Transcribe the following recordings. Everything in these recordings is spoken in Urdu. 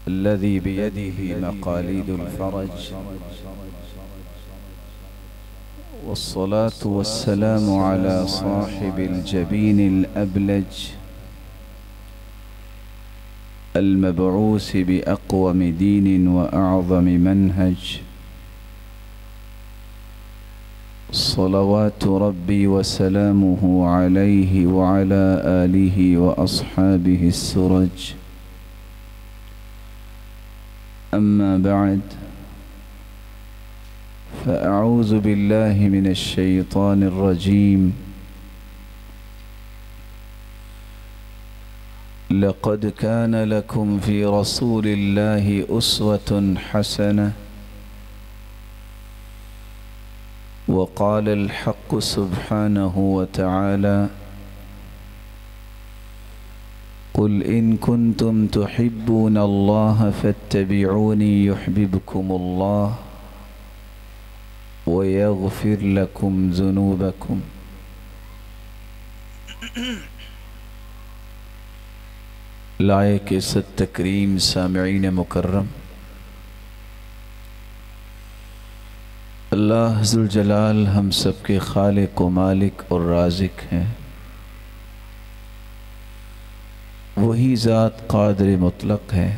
الذي بيده مقاليد الفرج، والصلاة والسلام على صاحب الجبين الأبلج المبعوث بأقوم دين وأعظم منهج، صلوات ربي وسلامه عليه وعلى آله وأصحابه السرج. أما بعد، فأعوذ بالله من الشيطان الرجيم. لقد كان لكم في رسول الله أسوة حسنة. وقال الحق سبحانه وتعالى: قل إن كنتم تحبون الله فاتبعوني يحببكم الله ويغفر لكم ذنوبكم. لائق عزت تکریم سامعین مکرم، اللہ ذوالجلال ہم سب کے خالق و مالک اور رازق ہیں۔ وہی ذات قادر مطلق ہے۔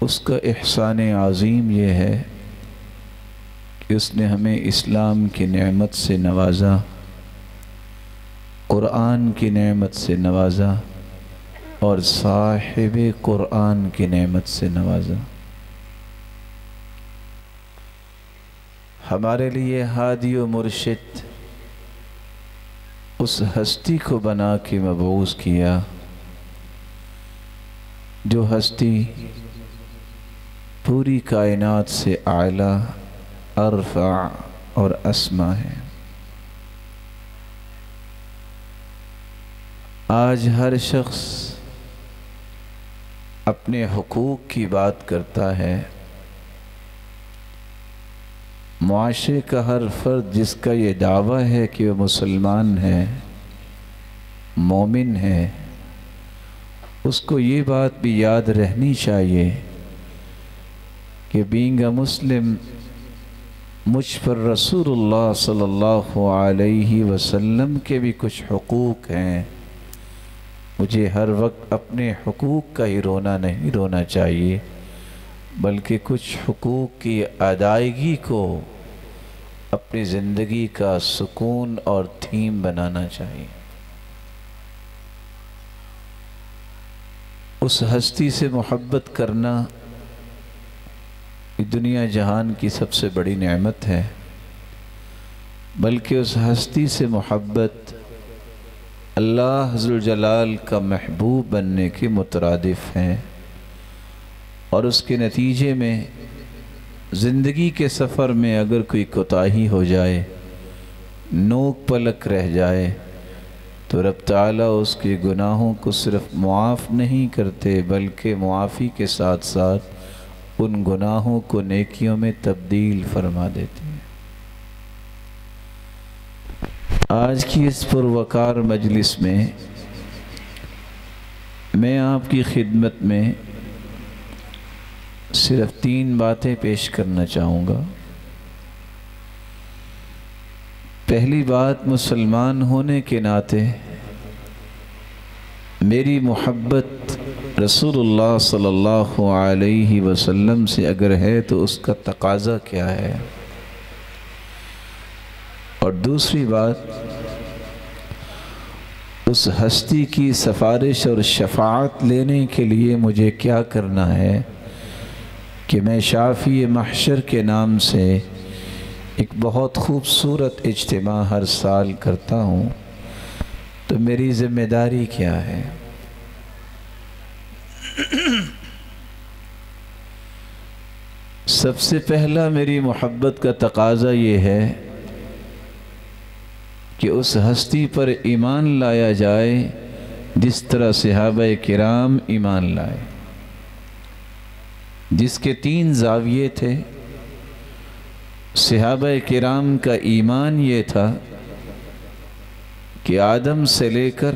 اس کا احسان عظیم یہ ہے کہ اس نے ہمیں اسلام کی نعمت سے نوازا، قرآن کی نعمت سے نوازا اور صاحب قرآن کی نعمت سے نوازا۔ ہمارے لیے ہادی و مرشد اس ہستی کو بنا کے مبعوث کیا جو ہستی پوری کائنات سے اعلیٰ، ارفع اور اسما ہے۔ آج ہر شخص اپنے حقوق کی بات کرتا ہے۔ معاشرے کا ہر فرد جس کا یہ دعویٰ ہے کہ وہ مسلمان ہے، مومن ہے، اس کو یہ بات بھی یاد رہنی چاہیے کہ being a مسلم مجھ پر رسول اللہ صلی اللہ علیہ وسلم کے بھی کچھ حقوق ہیں۔ مجھے ہر وقت اپنے حقوق کا ہی رونا نہیں رونا چاہیے، بلکہ کچھ حقوق کی ادائیگی کو اپنی زندگی کا سکون اور تھیم بنانا چاہیے۔ اس ہستی سے محبت کرنا دنیا جہان کی سب سے بڑی نعمت ہے، بلکہ اس ہستی سے محبت اللہ ذوالجلال کا محبوب بننے کے مترادف ہیں، اور اس کے نتیجے میں زندگی کے سفر میں اگر کوئی کوتاہی ہو جائے، نوک پلک رہ جائے، تو رب تعالیٰ اس کے گناہوں کو صرف معاف نہیں کرتے بلکہ معافی کے ساتھ ساتھ ان گناہوں کو نیکیوں میں تبدیل فرما دیتے ہیں۔ آج کی اس پروقار مجلس میں آپ کی خدمت میں صرف 3 باتیں پیش کرنا چاہوں گا۔ پہلی بات، مسلمان ہونے کے ناطے میری محبت رسول اللہ صلی اللہ علیہ وسلم سے اگر ہے تو اس کا تقاضا کیا ہے، اور دوسری بات، اس ہستی کی سفارش اور شفاعت لینے کے لیے مجھے کیا کرنا ہے کہ میں شافی محشر کے نام سے ایک بہت خوبصورت اجتماع ہر سال کرتا ہوں، تو میری ذمہ داری کیا ہے۔ سب سے پہلا میری محبت کا تقاضا یہ ہے کہ اس ہستی پر ایمان لایا جائے جس طرح صحابہ کرام ایمان لائے، جس کے 3 زاویے تھے۔ صحابہ کرام کا ایمان یہ تھا کہ آدم سے لے کر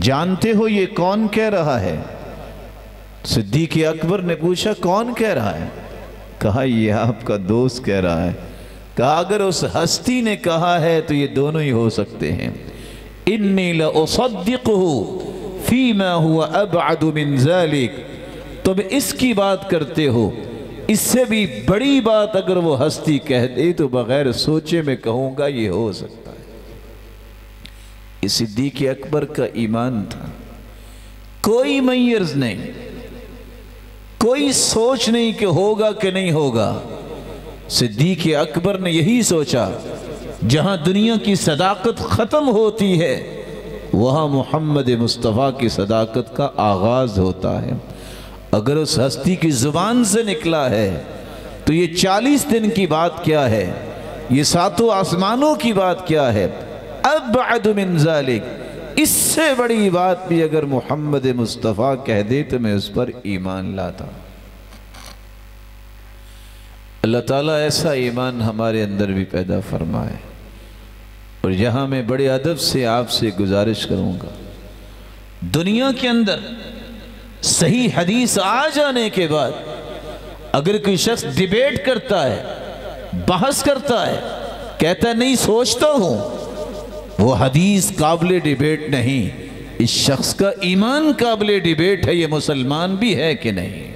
جانتے ہو یہ کون کہہ رہا ہے؟ صدیق اکبر نے پوچھا کون کہہ رہا ہے؟ کہا یہ آپ کا دوست کہہ رہا ہے۔ کہا اگر اس ہستی نے کہا ہے تو یہ دونوں ہی ہو سکتے ہیں۔ انی لأصدقه فیما هو ابعد من ذلک، تم اس کی بات کرتے ہو، اس سے بھی بڑی بات اگر وہ ہستی کہہ دے تو بغیر سوچے میں کہوں گا یہ ہو سکتا ہے۔ اس صدیق اکبر کا ایمان تھا، کوئی میرز نہیں، کوئی سوچ نہیں کہ ہوگا کہ نہیں ہوگا۔ صدیق اکبر نے یہی سوچا جہاں دنیا کی صداقت ختم ہوتی ہے وہاں محمد مصطفیٰ کی صداقت کا آغاز ہوتا ہے۔ اگر اس ہستی کی زبان سے نکلا ہے تو یہ 40 دن کی بات کیا ہے، یہ 7 آسمانوں کی بات کیا ہے، ابعد من ذالک، اس سے بڑی بات بھی اگر محمد مصطفیٰ کہہ دے تو میں اس پر ایمان لاتا۔ اللہ تعالیٰ ایسا ایمان ہمارے اندر بھی پیدا فرمائے۔ اور یہاں میں بڑے ادب سے آپ سے گزارش کروں گا، دنیا کے اندر صحیح حدیث آ جانے کے بعد اگر کوئی شخص ڈیبیٹ کرتا ہے، بحث کرتا ہے، کہتا ہے نہیں سوچتا ہوں، وہ حدیث قابل ڈیبیٹ نہیں، اس شخص کا ایمان قابل ڈیبیٹ ہے، یہ مسلمان بھی ہے کہ نہیں،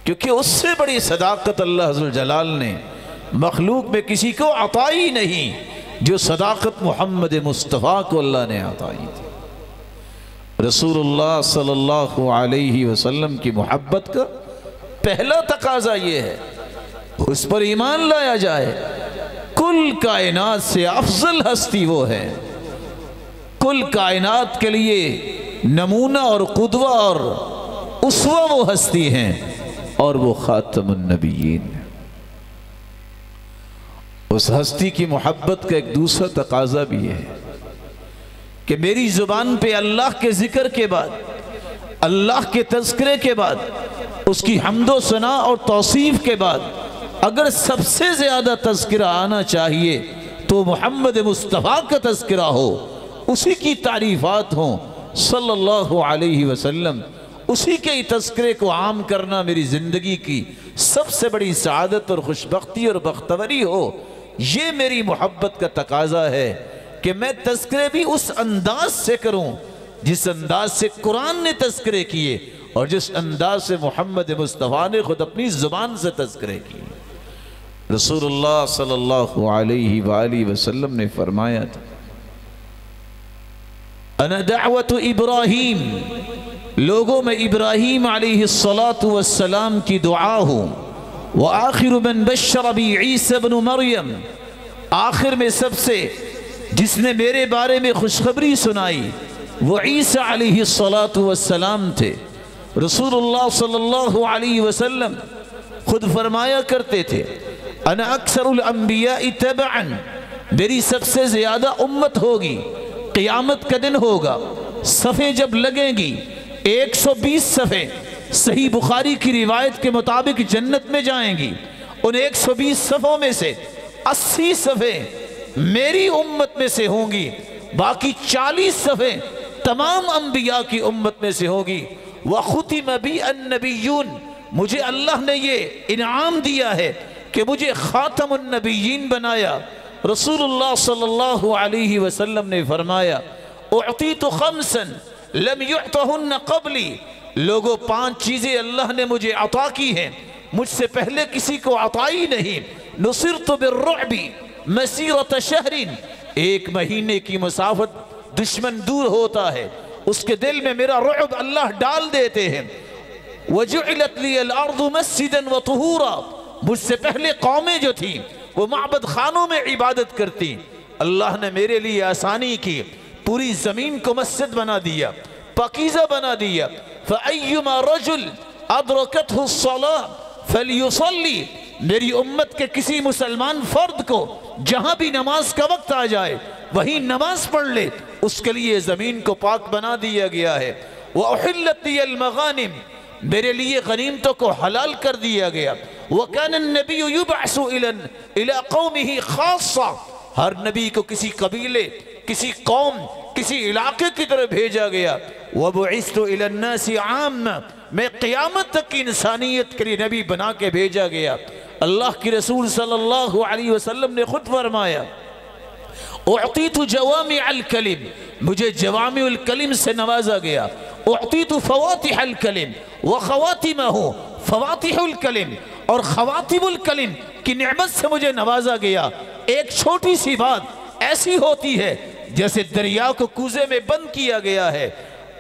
کیونکہ اس سے بڑی صداقت اللہ عز و جلال نے مخلوق میں کسی کو عطا ہی نہیں جو صداقت محمد مصطفیٰ کو اللہ نے عطائی تھی۔ رسول اللہ صلی اللہ علیہ وسلم کی محبت کا پہلا تقاضا یہ ہے اس پر ایمان لایا جائے۔ کل کائنات سے افضل ہستی وہ ہے، کل کائنات کے لیے نمونہ اور قدوہ اور اسوہ وہ ہستی ہیں، اور وہ خاتم النبیین۔ اس ہستی کی محبت کا ایک دوسرا تقاضا بھی ہے کہ میری زبان پہ اللہ کے ذکر کے بعد، اللہ کے تذکرے کے بعد، اس کی حمد و ثنا اور توصیف کے بعد اگر سب سے زیادہ تذکرہ آنا چاہیے تو محمد مصطفیٰ کا تذکرہ ہو، اسی کی تعریفات ہوں صلی اللہ علیہ وسلم، اسی کے تذکرے کو عام کرنا میری زندگی کی سب سے بڑی سعادت اور خوشبختی اور بختوری ہو۔ یہ میری محبت کا تقاضا ہے کہ میں تذکرے بھی اس انداز سے کروں جس انداز سے قرآن نے تذکرے کیے اور جس انداز سے محمد مصطفیٰ نے خود اپنی زبان سے تذکرے کیے۔ رسول اللہ صلی اللہ علیہ وآلہ وسلم نے فرمایا تھا انا دعوت ابراہیم، لوگوں میں ابراہیم علیہ السلام کی دعا ہوں، وآخر من بشر بی عیسی بن مریم، آخر میں سب سے جس نے میرے بارے میں خوشخبری سنائی وہ عیسی علیہ السلام تھے۔ رسول اللہ صلی اللہ علیہ وسلم خود فرمایا کرتے تھے انا اکثر الانبیاء تبعا، میری سب سے زیادہ امت ہوگی، قیامت کا دن ہوگا، صفحے جب لگیں گی 120 صفحے صحیح بخاری کی روایت کے مطابق جنت میں جائیں گی، ان 120 صفحوں میں سے 80 صفحے میری امت میں سے ہوں گی، باقی 40 صفحے تمام انبیاء کی امت میں سے ہوگی۔ وَخُتِمَ بِي النَّبِيُّونَ، مجھے اللہ نے یہ انعام دیا ہے کہ مجھے خاتم النبیین بنایا۔ رسول اللہ صلی اللہ علیہ وسلم نے فرمایا اعطیت خمسا لم یعطہن قبلی، لوگوں 5 چیزیں اللہ نے مجھے عطا کی ہیں، مجھ سے پہلے کسی کو عطا ہی نہیں۔ نصرت بالرعب مسیرۃ شہر، 1 مہینے کی مسافت دشمن دور ہوتا ہے اس کے دل میں میرا رعب اللہ ڈال دیتے ہیں۔ وجعلت لی الارض مسجدا وطہورا، مجھ سے پہلے قومیں جو تھیں وہ معبد خانوں میں عبادت کرتی، اللہ نے میرے لیے آسانی کی، پوری زمین کو مسجد بنا دیا، پاکیزہ بنا دیا۔ فَأَيُّمَا رَجُلْ أَدْرَكَتْهُ الصَّلَاةِ فَلْيُصَلِّ، میری امت کے کسی مسلمان فرد کو جہاں بھی نماز کا وقت آ جائے وہیں نماز پڑھ لے، اس کے لیے زمین کو پاک بنا دیا گیا ہے۔ وَأُحِلَّتْ لِيَ الْمَغَانِمِ، میرے لیے غنیمتوں کو حلال کر دیا گیا۔ وَكَانَ النَّبِيُّ يُبْعَثُ إِلَىٰ قَوْمِهِ خَاصَّةً، ہر نبی کو کسی قبیلے، کسی قوم، کسی علاقے کی طرف بھیجا گیا۔ وَبُعِثْتُ إِلَى النَّاسِ عَامًّا، میں قیامت تک کی انسانیت کے لیے نبی بنا کے بھیجا گیا۔ اللہ کی رسول صلی اللہ علیہ وسلم نے خود فرمایا اعطیت جوامع الکلم، مجھے جوامع الکلم سے نوازا گیا۔ اعطیت فواتح الکلم وخواتمہ، فواتح الکلم اور خواتم الکلم کی نعمت سے مجھے نوازا گیا۔ ایک چھوٹی سی بات ایسی ہوتی ہے جیسے دریا کو کوزے میں بند کیا گیا ہے۔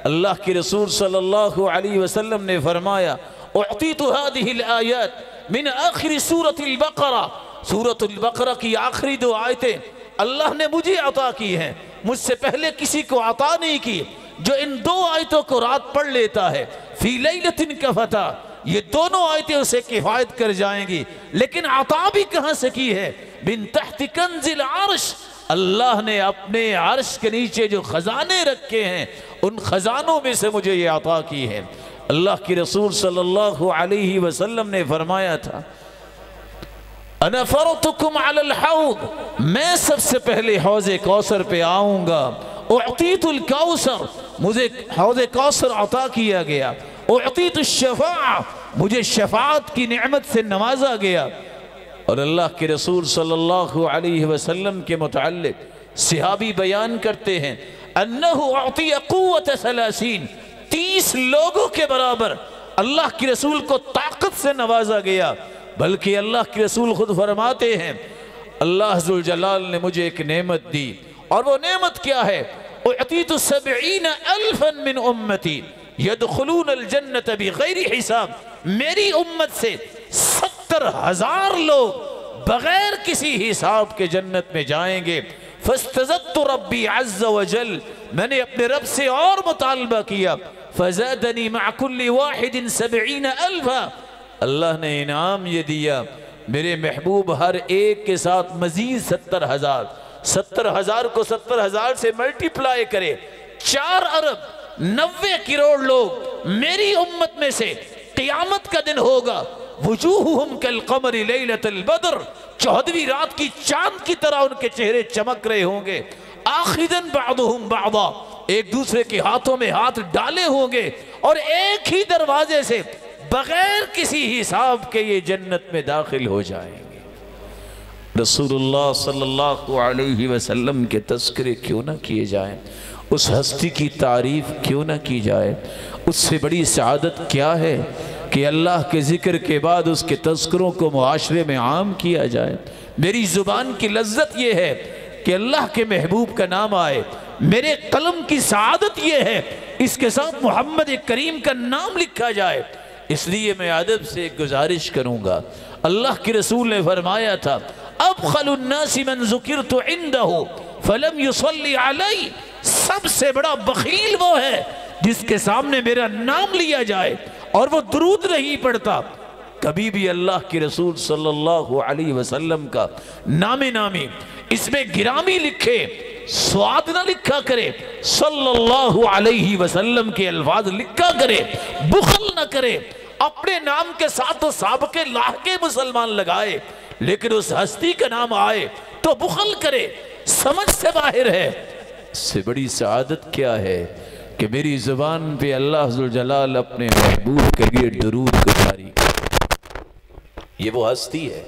اللہ کی رسول صلی اللہ علیہ وسلم نے فرمایا اعطیت هذه الآیات من آخر سورة البقرہ، سورة البقرہ کی آخری 2 آیتیں اللہ نے مجھے عطا کی ہیں، مجھ سے پہلے کسی کو عطا نہیں کی۔ جو ان 2 آیتوں کو رات پڑھ لیتا ہے فی لیلۃ کفتہ، یہ دونوں آیتیں اسے کفایت کر جائیں گی۔ لیکن عطا بھی کہاں سے کی ہے؟ من تحت کنز العرش، اللہ نے اپنے عرش کے نیچے جو خزانے رکھے ہیں ان خزانوں میں سے مجھے یہ عطا کی ہے۔ اللہ کی رسول صلی اللہ علیہ وسلم نے فرمایا تھا انا فرطکم علی الحوض، میں سب سے پہلے حوض کوثر پہ آؤں گا۔ اعطیت الکوثر، مجھے حوض کوثر عطا کیا گیا۔ اعطیت الشفاعہ، مجھے شفاعت کی نعمت سے نوازا گیا۔ اور اللہ کے رسول صلی اللہ علیہ وسلم کے متعلق صحابی بیان کرتے ہیں انہ اعطی قوت 30 لوگوں کے برابر اللہ کے رسول کو طاقت سے نوازا گیا۔ بلکہ اللہ کے رسول خود فرماتے ہیں اللہ ذوالجلال نے مجھے ایک نعمت دی، اور وہ نعمت کیا ہے؟ اعطیت 70,000 من امتی یدخلون الجنت بغیر حساب، میری امت سے 70,000 لوگ بغیر کسی حساب کے جنت میں جائیں گے۔ فاستزدت ربی عز وجل، میں نے اپنے رب سے اور مطالبہ کیا، فزادنی مع کل واحد 70,000، اللہ نے انعام یہ دیا میرے محبوب ہر ایک کے ساتھ مزید 70,000، 70,000 کو 70,000 سے ملٹیپلائی کرے، 4 ارب 90 کروڑ لوگ میری امت میں سے قیامت کا دن ہوگا وجوہہم کالقمر لیلۃ البدر، 14ویں رات کی چاند کی طرح ان کے چہرے چمک رہے ہوں گے۔ آخذاً بعضہم بعضا، ایک دوسرے کے ہاتھوں میں ہاتھ ڈالے ہوں گے، اور ایک ہی دروازے سے بغیر کسی حساب کے یہ جنت میں داخل ہو جائیں گے۔ رسول اللہ صلی اللہ علیہ وسلم کے تذکرے کیوں نہ کیے جائیں، اس ہستی کی تعریف کیوں نہ کی جائے؟ اس سے بڑی سعادت کیا ہے کہ اللہ کے ذکر کے بعد اس کے تذکروں کو معاشرے میں عام کیا جائے۔ میری زبان کی لذت یہ ہے کہ اللہ کے محبوب کا نام آئے، میرے قلم کی سعادت یہ ہے اس کے ساتھ محمد کریم کا نام لکھا جائے۔ اس لیے میں ادب سے ایک گزارش کروں گا، اللہ کے رسول نے فرمایا تھا ابخل الناس من ذکرت عنده فلم يصلی علی، سب سے بڑا بخیل وہ ہے جس کے سامنے میرا نام لیا جائے اور وہ درود نہیں پڑھتا۔ کبھی بھی اللہ کے رسول صلی اللہ علیہ وسلم کا نامی اس میں گرامی لکھے، سواد نہ لکھا کرے، صلی اللہ علیہ وسلم کے الفاظ لکھا کرے، بخل نہ کرے۔ اپنے نام کے ساتھ تو سابقے لاحقے مسلمان لگائے، لیکن اس ہستی کا نام آئے تو بخل کرے، سمجھ سے باہر ہے۔ اس سے بڑی سعادت کیا ہے کہ میری زبان پہ اللہ ذوالجلال اپنے محبوب کے لیے درود کو جاری کرے۔ یہ وہ ہستی ہے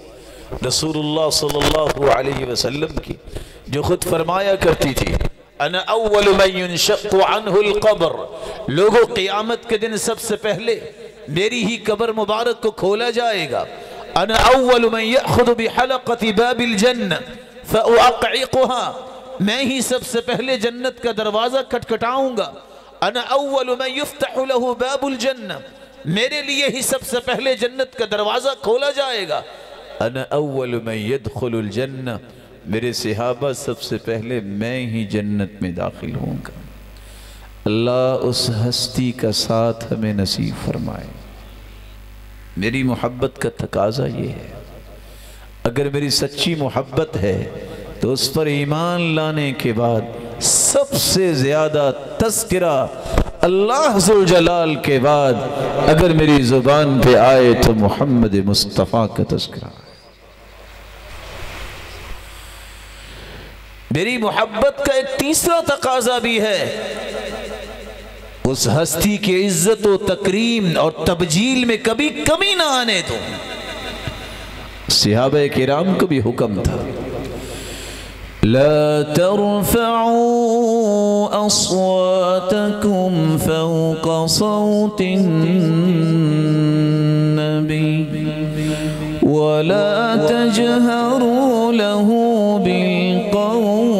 رسول اللہ صلی اللہ علیہ وسلم کی جو خود فرمایا کرتی تھی انا اول من ينشق عنه القبر، لوگوں قیامت کے دن سب سے پہلے میری ہی قبر مبارک کو کھولا جائے گا۔ انا اول من يأخذ بحلقة باب الجنة فأعقعقها، میں ہی سب سے پہلے جنت کا دروازہ کھٹکھٹاؤں گا۔ انا اول من يفتح له باب الجنة، میرے لیے ہی سب سے پہلے جنت کا دروازہ کھولا جائے گا۔ انا اول من يدخل الجنة، میرے صحابہ سب سے پہلے میں ہی جنت میں داخل ہوں گا۔ اللہ اس ہستی کا ساتھ ہمیں نصیب فرمائے۔ میری محبت کا تقاضا یہ ہے، اگر میری سچی محبت ہے تو اس پر ایمان لانے کے بعد سب سے زیادہ تذکرہ اللہ ذوالجلال کے بعد اگر میری زبان پہ آئے تو محمد مصطفیٰ کا تذکرہ۔ میری محبت کا ایک تیسرا تقاضا بھی ہے، اس ہستی کی عزت و تکریم اور تبجیل میں کبھی کمی نہ آنے دو۔ صحابہ کرام کو بھی حکم تھا، لا ترفعوا اصواتكم فوق صوت النبي ولا تجهروا له بالقول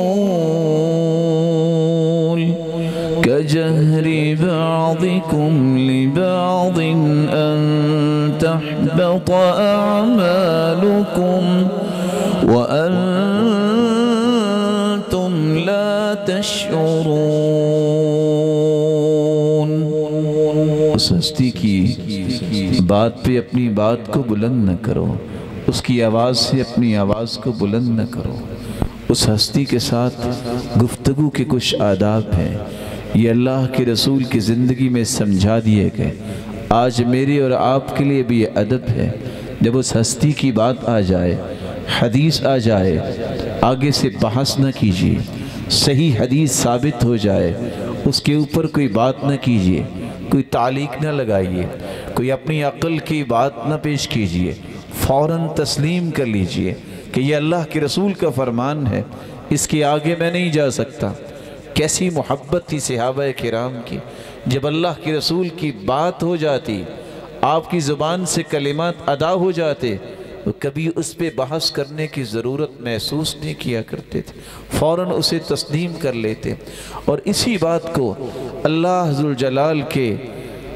كجهر بعضكم لبعض أن تحبط أعمالكم وأنتم لا تشعرون۔ اس ہستی کی بات پہ اپنی بات کو بلند نہ کرو، اس کی آواز سے اپنی آواز کو بلند نہ کرو۔ اس ہستی کے ساتھ گفتگو کے کچھ آداب ہیں، یہ اللہ کے رسول کی زندگی میں سمجھا دیے گئے۔ آج میرے اور آپ کے لیے بھی یہ ادب ہے، جب اس ہستی کی بات آ جائے، حدیث آ جائے، آگے سے بحث نہ کیجیے، صحیح حدیث ثابت ہو جائے اس کے اوپر کوئی بات نہ کیجیے، کوئی تعلیق نہ لگائیے، کوئی اپنی عقل کی بات نہ پیش کیجیے، فوراً تسلیم کر لیجیے کہ یہ اللہ کے رسول کا فرمان ہے، اس کے آگے میں نہیں جا سکتا۔ کیسی محبت تھی صحابہ کرام کی، جب اللہ کے رسول کی بات ہو جاتی، آپ کی زبان سے کلمات ادا ہو جاتے، تو کبھی اس پہ بحث کرنے کی ضرورت محسوس نہیں کیا کرتے تھے، فوراً اسے تسلیم کر لیتے۔ اور اسی بات کو اللہ ذوالجلال کے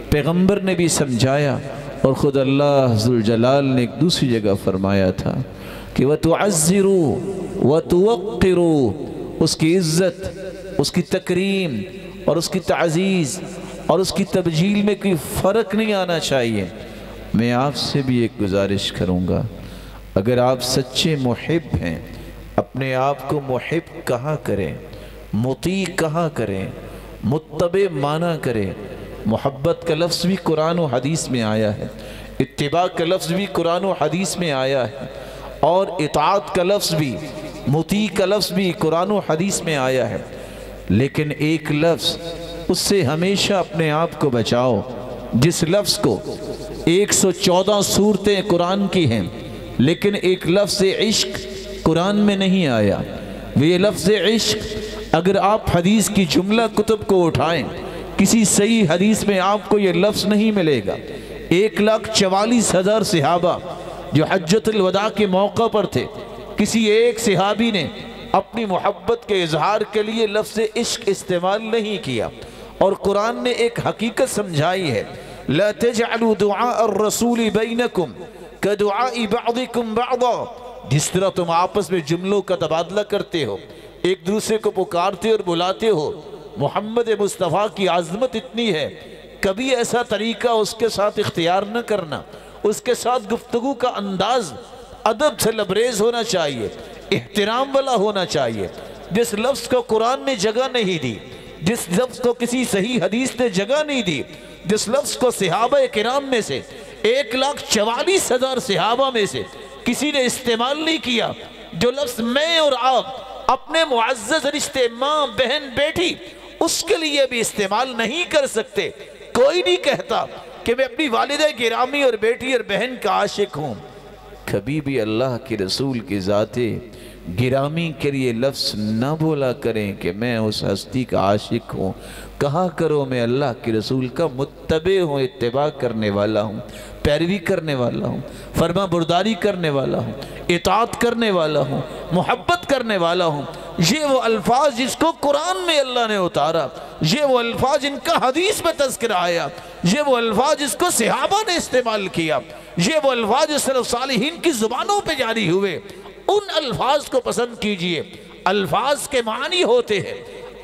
پیغمبر نے بھی سمجھایا، اور خود اللہ ذوالجلال نے ایک دوسری جگہ فرمایا تھا کہ وَتُعَزِّرُوا وَتُوَقِّرُوا، اس کی عزت، اس کی تکریم اور اس کی تعزیز اور اس کی تبجیل میں کوئی فرق نہیں آنا چاہیے۔ میں آپ سے بھی ایک گزارش کروں گا، اگر آپ سچے محب ہیں، اپنے آپ کو محب کہا کریں، مطیع کہا کریں، متبع مانا کریں۔ محبت کا لفظ بھی قرآن و حدیث میں آیا ہے، اتباع کا لفظ بھی قرآن و حدیث میں آیا ہے، اور اطاعت کا لفظ بھی، مطیع کا لفظ بھی قرآن و حدیث میں آیا ہے۔ لیکن ایک لفظ، اس سے ہمیشہ اپنے آپ کو بچاؤ، جس لفظ کو 114 صورتیں قرآن کی ہیں، لیکن ایک لفظ عشق قرآن میں نہیں آیا۔ وہ لفظ عشق اگر آپ حدیث کی جملہ کتب کو اٹھائیں، کسی صحیح حدیث میں آپ کو یہ لفظ نہیں ملے گا۔ 1,44,000 صحابہ جو حجۃ الوداع کے موقع پر تھے، کسی ایک صحابی نے اپنی محبت کے اظہار کے لیے لفظ عشق استعمال نہیں کیا۔ اور قرآن نے ایک حقیقت سمجھائی ہے، لا تجعلوا دعاء الرسول بینکم کدعاء بعضکم بعضا، جس طرح تم آپس میں جملوں کا تبادلہ کرتے ہو، ایک دوسرے کو پکارتے اور بلاتے ہو، محمد مصطفیٰ کی عظمت اتنی ہے، کبھی ایسا طریقہ اس کے ساتھ اختیار نہ کرنا۔ اس کے ساتھ گفتگو کا انداز ادب سے لبریز ہونا چاہیے، احترام والا ہونا چاہیے۔ جس لفظ کو قرآن نے جگہ نہیں دی، جس لفظ کو کسی صحیح حدیث نے جگہ نہیں دی، جس لفظ کو صحابہ کرام میں سے 1,44,000 صحابہ میں سے کسی نے استعمال نہیں کیا، جو لفظ میں اور آپ اپنے معزز رشتے ماں بہن بیٹی اس کے لیے بھی استعمال نہیں کر سکتے۔ کوئی نہیں کہتا کہ میں اپنی والدہ گرامی اور بیٹی اور بہن کا عاشق ہوں۔ کبھی بھی اللہ کے رسول کی ذات گرامی کے لیے لفظ نہ بولا کریں کہ میں اس ہستی کا عاشق ہوں، کہا کرو میں اللہ کے رسول کا متبع ہوں، اتباع کرنے والا ہوں، پیروی کرنے والا ہوں، فرما برداری کرنے والا ہوں، اطاعت کرنے والا ہوں، محبت کرنے والا ہوں۔ یہ وہ الفاظ جس کو قرآن میں اللہ نے اتارا، یہ وہ الفاظ جن کا حدیث میں تذکرہ آیا، یہ وہ الفاظ جس کو صحابہ نے استعمال کیا، یہ وہ الفاظ جو سلف صالحین کی زبانوں پہ جاری ہوئے۔ ان الفاظ کو پسند کیجئے۔ الفاظ کے معنی ہوتے ہیں،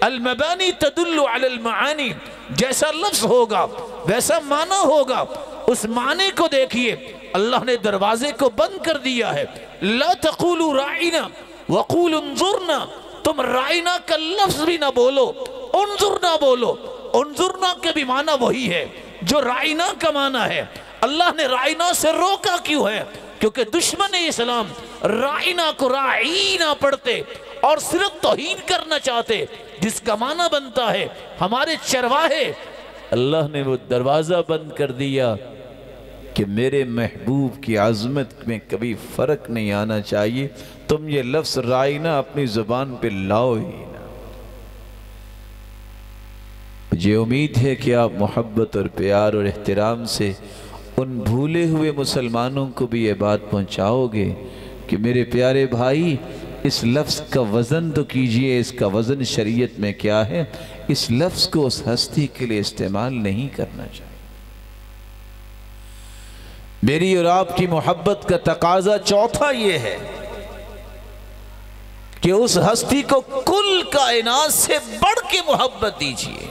المبانی تدل علی المعانی، جیسا لفظ ہوگا ویسا معنی ہوگا، اس معنی کو دیکھیے۔ اللہ نے دروازے کو بند کر دیا ہے، لا تقولوا راعنا وقولوا انظرنا، تم رائنا کا لفظ بھی نہ بولو، انظرنا بولو۔ انظرنا کے بھی معنی وہی ہے جو رائنا کا معنی ہے۔ اللہ نے رائنا سے روکا کیوں ہے؟ کیونکہ دشمن اسلام رائنا کو راعینا پڑھتے اور صرف توہین کرنا چاہتے، جس کا معنی بنتا ہے ہمارے چرواہے، اللہ نے وہ دروازہ بند کر دیا کہ میرے محبوب کی عظمت میں کبھی فرق نہیں آنا چاہیے، تم یہ لفظ رائنا اپنی زبان پہ لاؤ ہی نہ۔ مجھے امید ہے کہ آپ محبت اور پیار اور احترام سے ان بھولے ہوئے مسلمانوں کو بھی یہ بات پہنچاؤ گے کہ میرے پیارے بھائی، اس لفظ کا وزن تو کیجئے، اس کا وزن شریعت میں کیا ہے، اس لفظ کو اس ہستی کے لیے استعمال نہیں کرنا چاہیے۔ میری اور آپ کی محبت کا تقاضا چوتھا یہ ہے کہ اس ہستی کو کل کائنات سے بڑھ کے محبت دیجئے،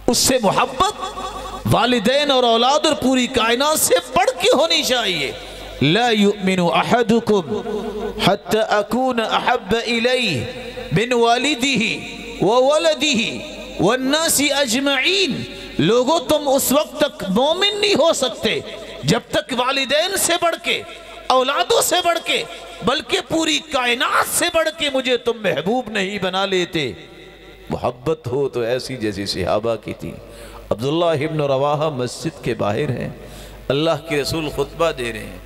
اس سے محبت والدین اور اولاد اور پوری کائنات سے بڑھ کے ہونی چاہیے۔ لا يؤمن احدكم حتى اكون احب اليه من والده وولده والناس اجمعین۔ لوگوں تم اس وقت تک مومن نہیں ہو سکتے جب تک والدین سے بڑھ کے، اولادوں سے بڑھ کے، بلکہ پوری کائنات سے بڑھ کے مجھے تم محبوب نہیں بنا لیتے۔ محبت ہو تو ایسی جیسی صحابہ کی تھی۔ عبداللہ ابن رواحہ مسجد کے باہر ہیں، اللہ کے رسول خطبہ دے رہے ہیں،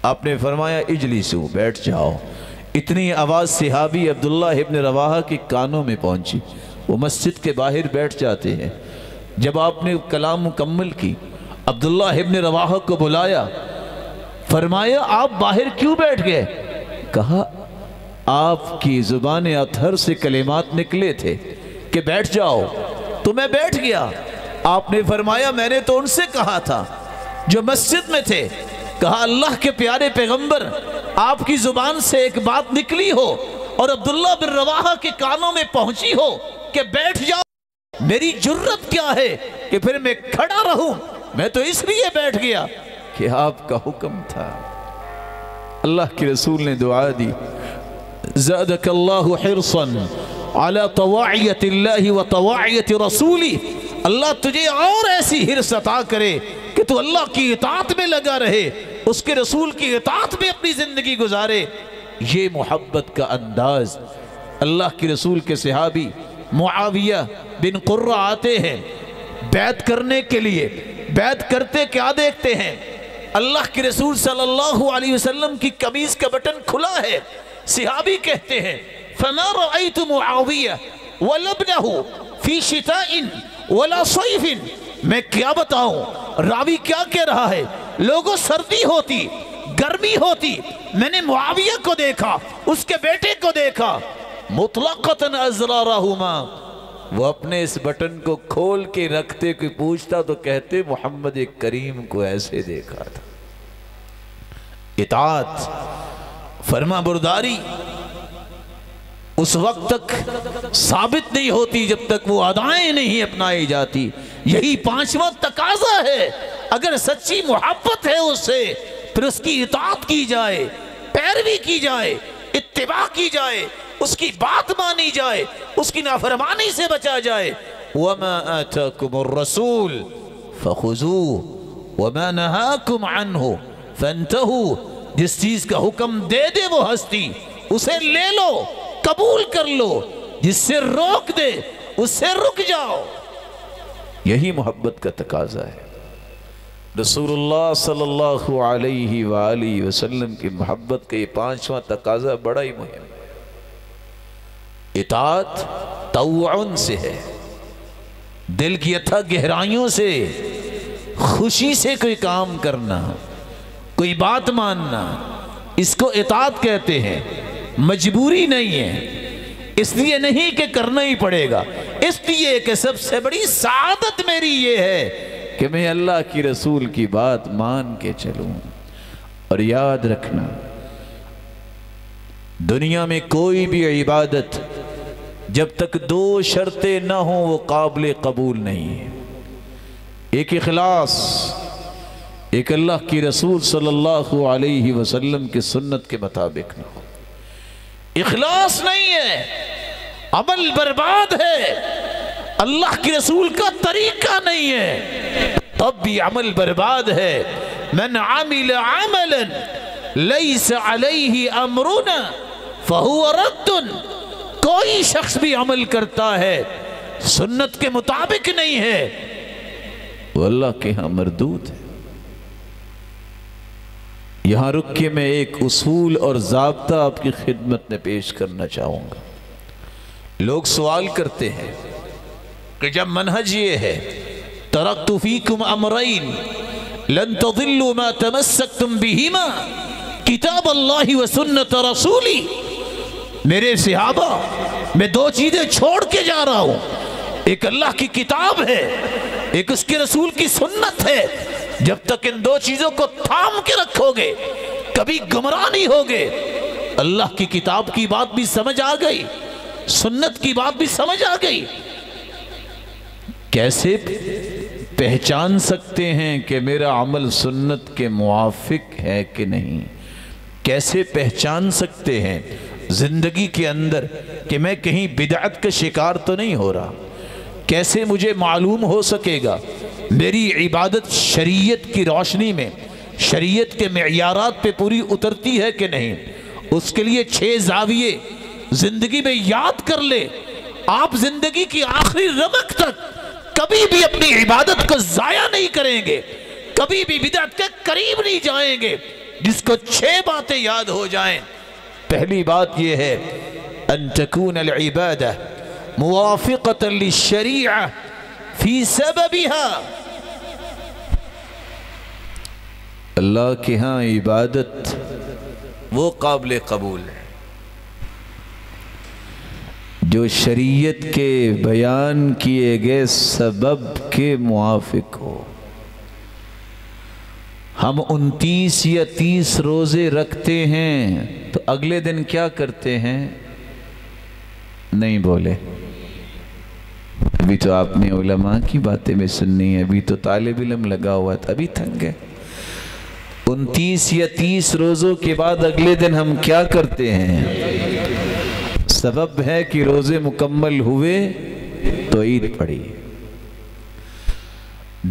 آپ نے فرمایا اجلسو، بیٹھ جاؤ۔ اتنی آواز صحابی عبداللہ ابن رواحہ کے کانوں میں پہنچی، وہ مسجد کے باہر بیٹھ جاتے ہیں۔ جب آپ نے کلام مکمل کی، عبداللہ ابن رواحہ کو بلایا، فرمایا آپ باہر کیوں بیٹھ گئے؟ کہا آپ کی زبان اطہر سے کلمات نکلے تھے کہ بیٹھ جاؤ، تو میں بیٹھ گیا۔ آپ نے فرمایا میں نے تو ان سے کہا تھا جو مسجد میں تھے، کہا اللہ کے پیارے پیغمبر، آپ کی زبان سے ایک بات نکلی ہو اور عبداللہ بن رواحہ کے کانوں میں پہنچی ہو کہ بیٹھ جاؤ، میری جرت کیا ہے کہ پھر میں کھڑا رہوں؟ میں تو اس لیے بیٹھ گیا کہ آپ کا حکم تھا۔ اللہ کے رسول نے دعا دی، زادک اللہ حرصا علی طواعیت اللہ و طواعیت رسولی، اللہ تجھے اور ایسی حرص عطا کرے کہ تو اللہ کی اطاعت میں لگا رہے، اس کے رسول کی اطاعت میں اپنی زندگی گزارے۔ یہ محبت کا انداز۔ اللہ کے رسول کے صحابی معاویہ بن قرہ آتے ہیں بیعت کرنے کے لیے، بیعت کرتے کیا دیکھتے ہیں؟ اللہ کے رسول صلی اللہ علیہ وسلم کی قمیض کا بٹن کھلا ہے۔ صحابی کہتے ہیں فَمَا رَأَيْتُ مُعَاوِيَّ وَلَبْنَهُ فِي شِتَاءٍ وَلَا صَيْفٍ۔ میں کیا بتاؤں، راوی کیا کہہ رہا ہے؟ لوگوں سردی ہوتی، گرمی ہوتی، میں نے معاویہ کو دیکھا، اس کے بیٹے کو دیکھا، مطلقتاً ازرارہما، وہ اپنے اس بٹن کو کھول کے رکھتے، کوئی پوچھتا تو کہتے محمد کریم کو ایسے دیکھا تھا۔ اطاعت، فرما برداری اس وقت تک ثابت نہیں ہوتی جب تک وہ ادائیں نہیں اپنائی جاتی۔ یہی پانچواں تقاضا ہے۔ اگر سچی محبت ہے اس سے، پھر اس کی اطاعت کی جائے، پیروی کی جائے، اتباع کی جائے، اس کی بات مانی جائے، اس کی نافرمانی سے بچا جائے۔ وَمَا آتَاكُمُ الرَّسُولُ فَخُذُوهُ وَمَا نَهَاكُمْ عَنْهُ فَانْتَهُوا۔ جس چیز کا حکم دے دے وہ ہستی، اسے لے لو، قبول کر لو، جس سے روک دے اس سے رک جاؤ۔ یہی محبت کا تقاضا ہے۔ رسول اللہ صلی اللہ علیہ وآلہ وسلم کی محبت کا یہ پانچواں تقاضا بڑا ہی مہم ہے۔ اطاعت طوعن سے ہے، دل کی اتھا گہرائیوں سے، خوشی سے کوئی کام کرنا، کوئی بات ماننا، اس کو اطاعت کہتے ہیں۔ مجبوری نہیں ہے، اس لیے نہیں کہ کرنا ہی پڑے گا، اس لیے کہ سب سے بڑی سعادت میری یہ ہے کہ میں اللہ کی رسول کی بات مان کے چلوں۔ اور یاد رکھنا، دنیا میں کوئی بھی عبادت جب تک دو شرطیں نہ ہوں وہ قابل قبول نہیں ہے۔ ایک اخلاص، ایک اللہ کی رسول صلی اللہ علیہ وسلم کی سنت کے مطابق نہ ہو۔ اخلاص نہیں ہے، عمل برباد ہے، اللہ کی رسول کا طریقہ نہیں ہے، تب بھی عمل برباد ہے۔ من عمل عملا لیس علیہ امرنا فہو رد۔ کوئی شخص بھی عمل کرتا ہے سنت کے مطابق نہیں ہے وہ اللہ کے ہاں مردود ہے۔ یہاں رک کے میں ایک اصول اور ضابطہ آپ کی خدمت میں پیش کرنا چاہوں گا۔ لوگ سوال کرتے ہیں کہ جب منہج یہ ہے ترکت فیکم امرین لن تضلوا ما تمسکتم بہما کتاب اللہ و سنت رسولی، میرے صحابہ میں دو چیزیں چھوڑ کے جا رہا ہوں، ایک اللہ کی کتاب ہے، ایک اس کے رسول کی سنت ہے۔ جب تک ان دو چیزوں کو تھام کے رکھو گے کبھی گمراہ نہیں ہوگے۔ اللہ کی کتاب کی بات بھی سمجھ آ گئی، سنت کی بات بھی سمجھ آ گئی۔ کیسے پہچان سکتے ہیں کہ میرا عمل سنت کے موافق ہے کہ نہیں؟ کیسے پہچان سکتے ہیں زندگی کے اندر کہ میں کہیں بدعت کا شکار تو نہیں ہو رہا؟ کیسے مجھے معلوم ہو سکے گا میری عبادت شریعت کی روشنی میں، شریعت کے معیارات پہ پوری اترتی ہے کہ نہیں؟ اس کے لیے 6 زاویے زندگی میں یاد کر لے۔ آپ زندگی کی آخری رمق تک کبھی بھی اپنی عبادت کو ضائع نہیں کریں گے، کبھی بھی بدعت کے قریب نہیں جائیں گے جس کو 6 باتیں یاد ہو جائیں۔ پہلی بات یہ ہے ان تکون العبادہ موافقۃ للشریعہ فی سببها، اللہ کے ہاں عبادت وہ قابل قبول ہے جو شریعت کے بیان کیے گئے سبب کے موافق ہو۔ ہم 29 یا 30 روزے رکھتے ہیں تو اگلے دن کیا کرتے ہیں؟ نہیں بولے۔ ابھی تو آپ نے علماء کی باتیں میں سننی ہے، ابھی تو طالب علم لگا ہوا تھا، ابھی تھک گئے۔ 29 یا 30 روزوں کے بعد اگلے دن ہم کیا کرتے ہیں؟ سبب ہے کہ روزے مکمل ہوئے تو عید پڑی۔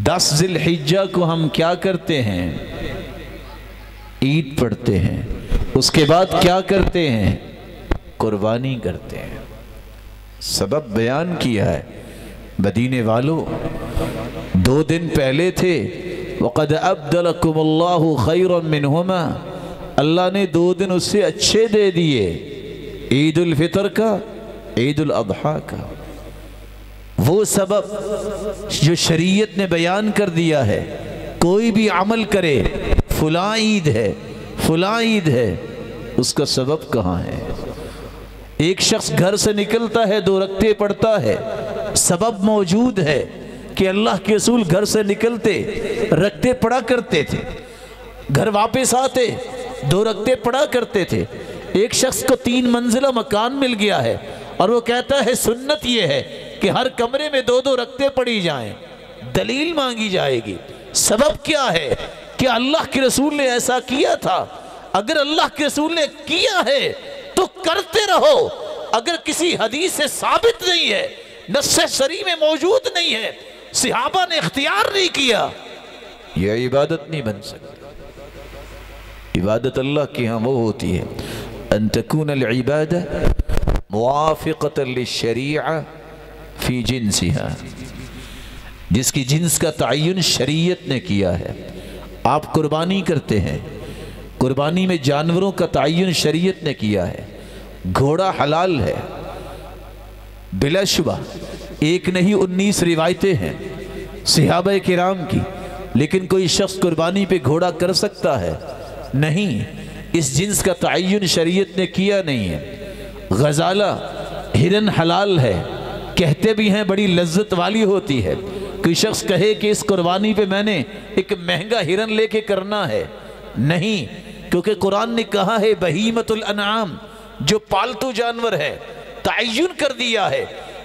10 ذی الحجہ کو ہم کیا کرتے ہیں؟ عید پڑھتے ہیں۔ اس کے بعد کیا کرتے ہیں؟ قربانی کرتے ہیں۔ سبب بیان کیا ہے۔ مدینے والوں 2 دن پہلے تھے وَقَدْ أَبْدَلَكُمُ اللَّهُ خَيْرًا مِّنْهُمَا، اللہ نے 2 دن اس سے اچھے دے دیے، عید الفطر کا، عید الاضحیٰ کا۔ وہ سبب جو شریعت نے بیان کر دیا ہے، کوئی بھی عمل کرے فلاں عید ہے فلاں عید ہے، اس کا سبب کہاں ہے؟ ایک شخص گھر سے نکلتا ہے 2 رکعتیں پڑھتا ہے، سبب موجود ہے کہ اللہ کے رسول گھر سے نکلتے رکعتیں پڑھا کرتے تھے، گھر واپس آتے 2 رکعتیں پڑھا کرتے تھے۔ ایک شخص کو 3 منزلہ مکان مل گیا ہے اور وہ کہتا ہے سنت یہ ہے کہ ہر کمرے میں 2 رکعتیں پڑھی جائیں، دلیل مانگی جائے گی۔ سبب کیا ہے؟ کہ اللہ کے رسول نے ایسا کیا تھا۔ اگر اللہ کے رسول نے کیا ہے تو کرتے رہو، اگر کسی حدیث سے ثابت نہیں ہے، نص صریح میں موجود نہیں ہے، صحابہ نے اختیار نہیں کیا، یہ عبادت نہیں بن سکتی۔ عبادت اللہ کی ہاں وہ ہوتی ہے ان تکون العبادہ موافقۃ للشریعہ فی جنسہا، جس کی جنس کا تعین شریعت نے کیا ہے۔ آپ قربانی کرتے ہیں، قربانی میں جانوروں کا تعین شریعت نے کیا ہے۔ گھوڑا حلال ہے بلا شبہ، ایک نہیں 19 روایتیں ہیں صحابہ کرام کی، لیکن کوئی شخص قربانی پہ گھوڑا کر سکتا ہے؟ نہیں، اس جنس کا تعین شریعت نے کیا نہیں ہے۔ غزالہ ہرن حلال ہے، کہتے بھی ہیں بڑی لذت والی ہوتی ہے۔ کوئی شخص کہے کہ اس قربانی پہ میں نے ایک مہنگا ہرن لے کے کرنا ہے، نہیں، کیونکہ قرآن نے کہا ہے بہیمۃ الانعام، جو پالتو جانور ہے، تعین کر دیا ہے۔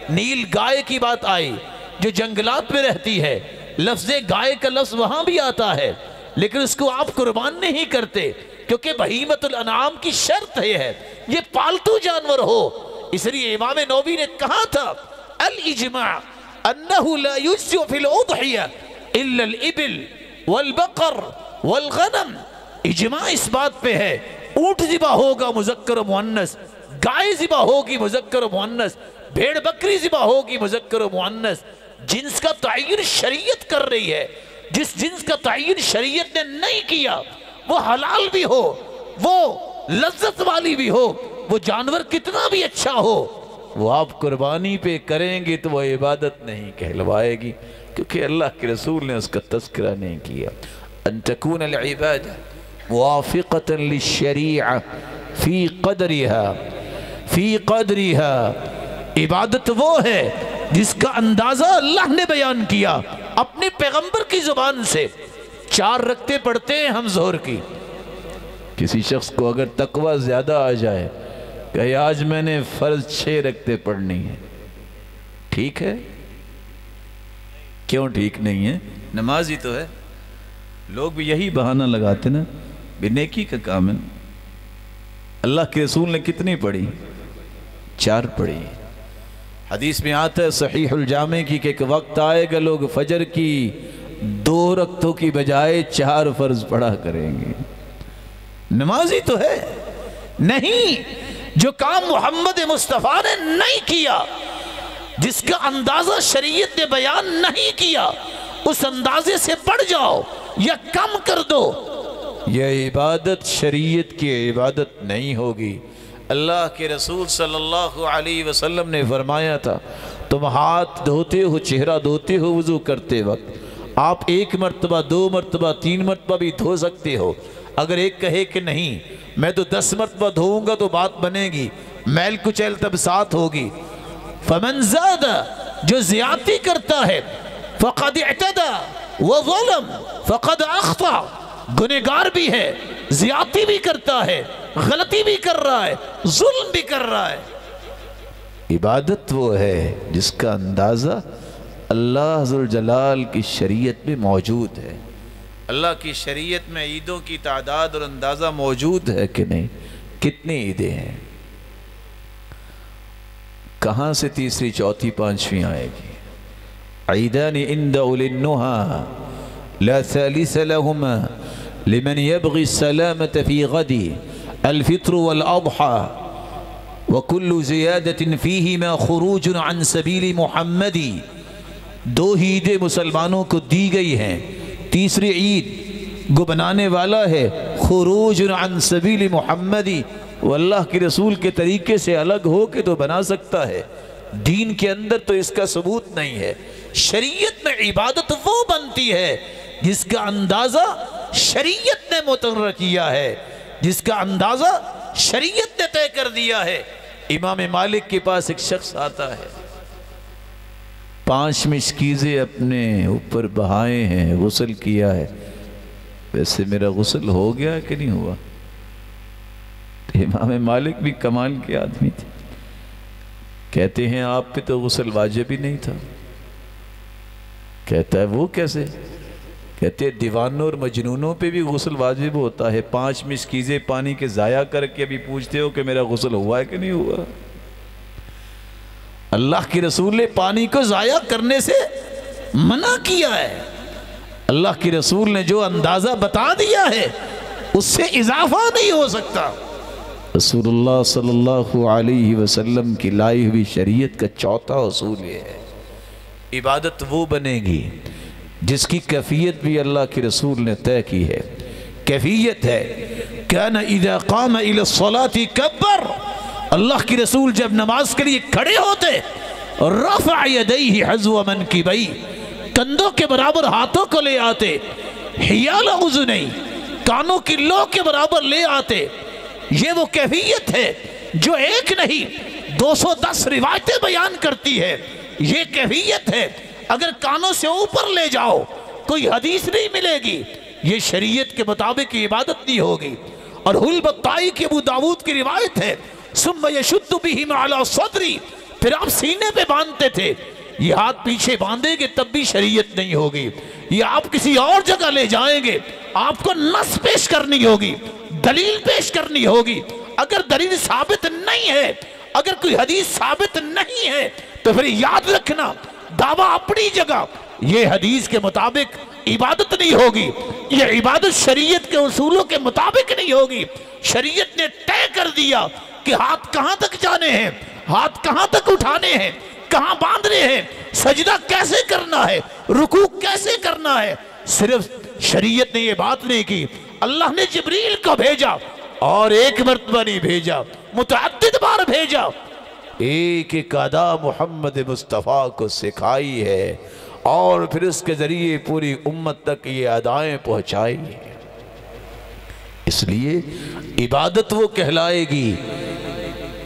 نیل گائے کی بات آئی جو جنگلات میں رہتی ہے، لفظ گائے کا لفظ وہاں بھی آتا ہے، لیکن اس کو آپ قربان نہیں کرتے کیونکہ بہیمۃ الانعام کی شرط ہے یہ پالتو جانور ہو۔ اس لیے امام نووی نے کہا تھا الاجماع انہ لا یجزئ فی الاضحیہ الا الابل والبقر والغنم، اجماع اس بات پہ ہے اونٹ ذبح ہوگا مذکر و مؤنث، گائے ذبح ہوگی مذکر و مؤنث، بھیڑ بکری ذبح ہوگی مذکر و مؤنث، جنس کا تعین شریعت کر رہی ہے۔ جس جنس کا تعین شریعت نے نہیں کیا، وہ حلال بھی ہو، وہ لذت والی بھی ہو، وہ جانور کتنا بھی اچھا ہو، وہ آپ قربانی پہ کریں گے تو وہ عبادت نہیں کہلوائے گی، کیونکہ اللہ کے رسول نے اس کا تذکرہ نہیں کیا۔ ان تکون العبادہ موافقة للشریعہ فی قدرها، عبادت وہ ہے جس کا اندازہ اللہ نے بیان کیا اپنے پیغمبر کی زبان سے۔ 4 رکعتیں پڑھتے ہیں ہم ظہر کی، کسی شخص کو اگر تقوی زیادہ آ جائے کہ آج میں نے فرض 6 رکعتیں پڑھنی ہے، ٹھیک ہے؟ کیوں ٹھیک نہیں ہے؟ نماز ہی تو ہے۔ لوگ بھی یہی بہانہ لگاتے نا، بے نیکی کا کام ہے۔ اللہ کے رسول نے کتنی پڑھی؟ 4 پڑھی۔ حدیث میں آتا ہے صحیح الجامع کی کہ ایک وقت آئے گا لوگ فجر کی 2 رکعتوں کی بجائے 4 فرض پڑھا کریں گے۔ نماز ہی تو ہے۔ نہیں، جو کام محمد مصطفیٰ نے نہیں کیا، جس کا اندازہ شریعت نے بیان نہیں کیا، اس اندازے سے بڑھ جاؤ یا کم کر دو، یہ عبادت شریعت کی عبادت نہیں ہوگی۔ اللہ کے رسول صلی اللہ علیہ وسلم نے فرمایا تھا، تم ہاتھ دھوتے ہو، چہرہ دھوتے ہو وضو کرتے وقت، آپ 1 مرتبہ 2 مرتبہ 3 مرتبہ بھی دھو سکتے ہو۔ اگر ایک کہے کہ نہیں میں تو 10 مرتبہ دھوؤں گا تو بات بنے گی، میل کچیل تب ساتھ ہوگی۔ فمن زاد، جو زیادتی کرتا ہے، فقد اعتدى وظلم فقد اخطا، گنہگار بھی ہے، زیادتی بھی کرتا ہے، غلطی بھی کر رہا ہے، ظلم بھی کر رہا ہے۔ عبادت وہ ہے جس کا اندازہ اللہ ذوالجلال کی شریعت میں موجود ہے۔ اللہ کی شریعت میں عیدوں کی تعداد اور اندازہ موجود ہے کہ نہیں؟ کتنی عیدیں ہیں؟ کہاں سے تیسری چوتھی پانچویں آئے گی؟ عیدان عند اولی النہى لا ثالث لهما لمن يبغي السلامة في غد الفطر والاضحى وكل زیادة فیہما خروج عن سبیل محمد۔ 2 عیدیں مسلمانوں کو دی گئی ہیں، تیسری عید کو بنانے والا ہے خروج عن سبیل محمدی، وہ اللہ کے رسول کے طریقے سے الگ ہو کے تو بنا سکتا ہے، دین کے اندر تو اس کا ثبوت نہیں ہے۔ شریعت میں عبادت وہ بنتی ہے جس کا اندازہ شریعت نے مقرر کیا ہے، جس کا اندازہ شریعت نے طے کر دیا ہے۔ امام مالک کے پاس ایک شخص آتا ہے، 5 مشکیزیں اپنے اوپر بہائے ہیں، غسل کیا ہے، ویسے میرا غسل ہو گیا کہ نہیں ہوا؟ امام مالک بھی کمال کے آدمی تھے، کہتے ہیں آپ پہ تو غسل واجب ہی نہیں تھا۔ کہتا ہے وہ کیسے؟ کہتے ہیں دیوانوں اور مجنونوں پہ بھی غسل واجب ہوتا ہے، 5 مشکیزیں پانی کے ضائع کر کے ابھی پوچھتے ہو کہ میرا غسل ہوا ہے کہ نہیں ہوا؟ اللہ کے رسول نے پانی کو ضائع کرنے سے منع کیا ہے۔ اللہ کے رسول نے جو اندازہ بتا دیا ہے اس سے اضافہ نہیں ہو سکتا۔ رسول اللہ صلی اللہ علیہ وسلم کی لائی ہوئی شریعت کا 4تھا اصول یہ ہے، عبادت وہ بنے گی جس کی کیفیت بھی اللہ کے رسول نے طے کی ہے۔ کیفیت ہے کان اذا قام الى الصلاة کبر، اللہ کے رسول جب نماز کے لیے کھڑے ہوتے رفع یدیہ حذو منکبیہ، کندھوں کے برابر ہاتھوں کو لے آتے، حیال اذنیہ، کانوں کی لو کے برابر لے آتے۔ یہ وہ کیفیت ہے جو ایک نہیں 210 روایتیں بیان کرتی ہے۔ یہ کیفیت ہے، اگر کانوں سے اوپر لے جاؤ کوئی حدیث نہیں ملے گی، یہ شریعت کے مطابق عبادت نہیں ہوگی۔ اور حل بطائی کی ابو داود کی روایت ہے، ثم یشد بہما علی صدری، پھر آپ سینے پہ باندھتے تھے۔ یہ ہاتھ پیچھے باندھیں گے تب بھی شریعت نہیں ہوگی، یہ آپ کسی اور جگہ لے جائیں گے، آپ کو نص پیش کرنی ہوگی، دلیل پیش کرنی ہوگی۔ اگر دلیل ثابت نہیں ہے، اگر کوئی حدیث ثابت نہیں ہے تو پھر یاد رکھنا دعویٰ اپنی جگہ، یہ حدیث کے مطابق عبادت نہیں ہوگی، یہ عبادت شریعت کے اصولوں کے مطابق نہیں ہوگی۔ شریعت نے طے کر دیا آپ کے ہاتھ کہاں تک جانے ہیں، ہاتھ کہاں تک اٹھانے ہیں، کہاں باندھنے ہیں، سجدہ کیسے کرنا ہے، رکوع کیسے کرنا ہے، صرف شریعت نے یہ بات نہیں کی۔ اللہ نے جبریل کو بھیجا اور ایک مرتبہ نہیں بھیجا، متعدد بار بھیجا، ایک ایک ادا محمد مصطفیٰ کو سکھائی ہے اور پھر اس کے ذریعے پوری امت تک یہ ادائیں پہنچائی ہیں۔ اس لیے عبادت وہ کہلائے گی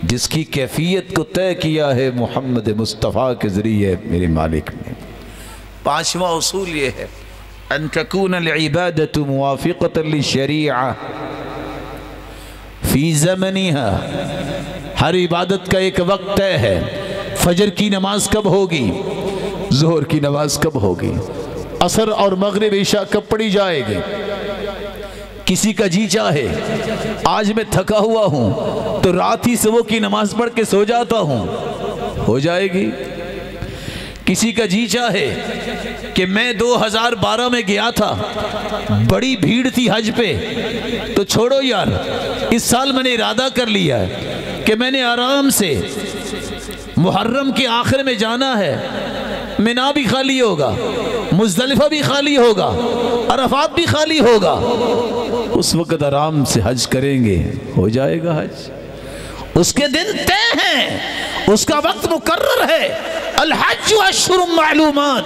جس کی کیفیت کو طے کیا ہے محمد مصطفیٰ کے ذریعے میرے مالک نے۔ پانچواں اصول یہ ہے ان تکون العبادت موافقۃ للشریعہ فی زمنها، ہر عبادت کا ایک وقت طے ہے۔ فجر کی نماز کب ہوگی، ظہر کی نماز کب ہوگی، عصر اور مغرب عشاء کب پڑھی جائے گی۔ کسی کا جی چاہے آج میں تھکا ہوا ہوں تو رات ہی صبح کی نماز پڑھ کے سو جاتا ہوں، ہو جائے گی۔ کسی کا جی چاہے کہ میں 2012 میں گیا تھا، بڑی بھیڑ تھی حج پہ، تو چھوڑو یار، اس سال میں نے ارادہ کر لیا ہے کہ میں نے آرام سے محرم کے آخر میں جانا ہے، مینا بھی خالی ہوگا، مزدلفہ بھی خالی ہوگا، عرفات بھی خالی ہوگا، اس وقت آرام سے حج کریں گے، ہو جائے گا حج۔ اس کے دن طے ہیں، اس کا وقت مقرر ہے۔ الحج اشہر معلومات،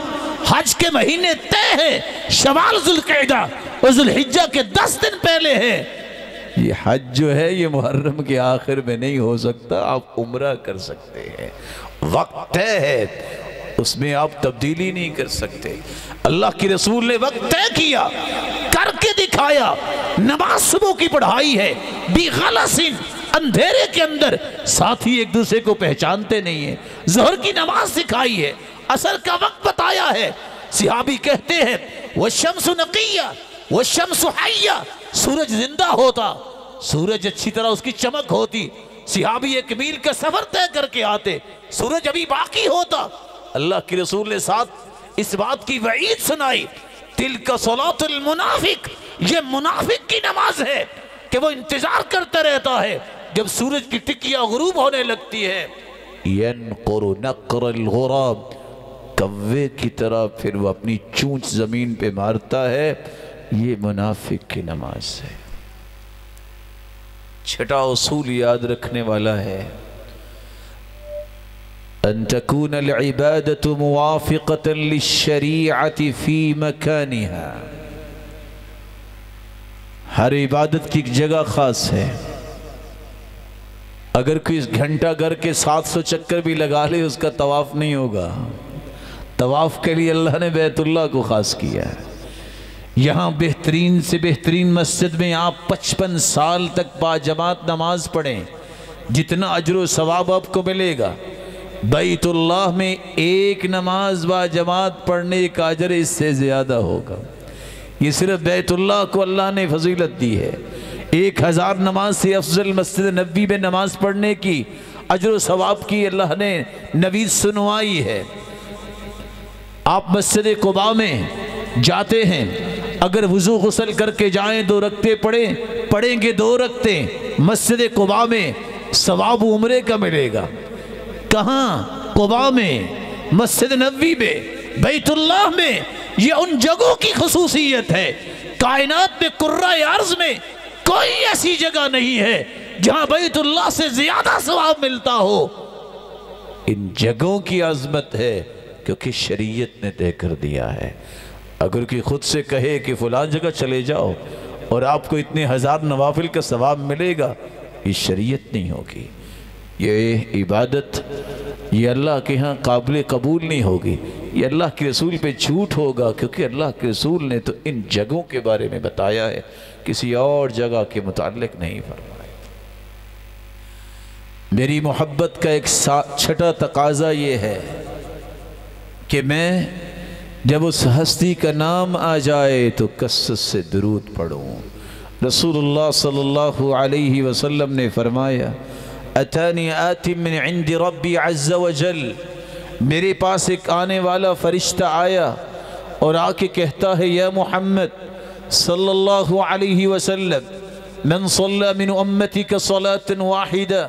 حج کے مہینے طے ہیں، شوال ذوالقعدہ اور ذوالحجہ کے 10 دن پہلے ہیں۔ یہ حج جو ہے یہ محرم کے آخر میں نہیں ہو سکتا، آپ عمرہ کر سکتے ہیں، وقت طے ہے، اس میں آپ تبدیلی نہیں کر سکتے۔ اللہ کی رسول نے وقت طے کیا، کر کے دکھایا۔ نماز صبح کی پڑھائی ہے، بغلسن، اندھیرے کے اندر، ساتھی ایک دوسرے کو پہچانتے نہیں ہیں۔ ظہر کی نماز سکھائی ہے، عصر کا وقت بتایا ہے۔ صحابی کہتے ہیں والشمس نقیہ والشمس حیہ، سورج زندہ ہوتا، سورج اچھی طرح اس کی چمک ہوتی، صحابی 1 میل کا سفر طے کر کے آتے، سورج ابھی باقی ہوتا۔ اللہ کی رسول نے ساتھ اس بات کی وعید سنائی، تلک صلاۃ المنافق، یہ منافق کی نماز ہے کہ وہ انتظار کرتا رہتا ہے جب سورج کی ٹکیاں غروب ہونے لگتی ہے۔ ینقر نقر الغراب، کوے کی طرح پھر وہ اپنی چونچ زمین پہ مارتا ہے، یہ منافق کی نماز ہے۔ چھٹا اصول یاد رکھنے والا ہے ان تکون العبادت موافقۃ للشریعۃ فی مکانها، ہر عبادت کی ایک جگہ خاص ہے۔ اگر کوئی گھنٹہ گھر کے 700 چکر بھی لگا لے اس کا طواف نہیں ہوگا۔ طواف کے لیے اللہ نے بیت اللہ کو خاص کیا ہے۔ یہاں بہترین سے بہترین مسجد میں آپ 55 سال تک با جماعت نماز پڑھیں، جتنا اجر و ثواب آپ کو ملے گا، بیت اللہ میں ایک نماز با جماعت پڑھنے کا اجر اس سے زیادہ ہوگا۔ یہ صرف بیت اللہ کو اللہ نے فضیلت دی ہے۔ 1000 نماز سے افضل مسجد نبوی میں نماز پڑھنے کی اجر و ثواب کی اللہ نے نوید سنوائی ہے۔ آپ مسجد قباء میں جاتے ہیں، اگر وضو غسل کر کے جائیں 2 رکعتیں پڑھیں گے 2 رکعتیں، مسجد قباء میں ثواب عمرے کا ملے گا۔ کہاں؟ قباء میں، مسجد نبوی میں، بیت اللہ میں۔ یہ ان جگہوں کی خصوصیت ہے، کائنات میں کرۂ ارض میں کوئی ایسی جگہ نہیں ہے جہاں بیت اللہ سے زیادہ ثواب ملتا ہو۔ ان جگہوں کی عظمت ہے کیونکہ شریعت نے طے کر دیا ہے۔ اگر کوئی خود سے کہے کہ فلاں جگہ چلے جاؤ اور آپ کو اتنے 1000 نوافل کا ثواب ملے گا، یہ شریعت نہیں ہوگی، یہ عبادت، یہ اللہ کے ہاں قابل قبول نہیں ہوگی، یہ اللہ کے رسول پہ جھوٹ ہوگا، کیونکہ اللہ کے رسول نے تو ان جگہوں کے بارے میں بتایا ہے، کسی اور جگہ کے متعلق نہیں فرمایا۔ میری محبت کا ایک چھٹا تقاضا یہ ہے کہ میں جب اس ہستی کا نام آ جائے تو کثرت سے درود پڑھوں۔ رسول اللہ صلی اللہ علیہ وسلم نے فرمایا اتانی آتی من عند ربی عز وجل، میرے پاس ایک آنے والا فرشتہ آیا اور آ کے کہتا ہے یا محمد صلی اللہ علیہ وسلم من صلی من امتک صلاة واحدہ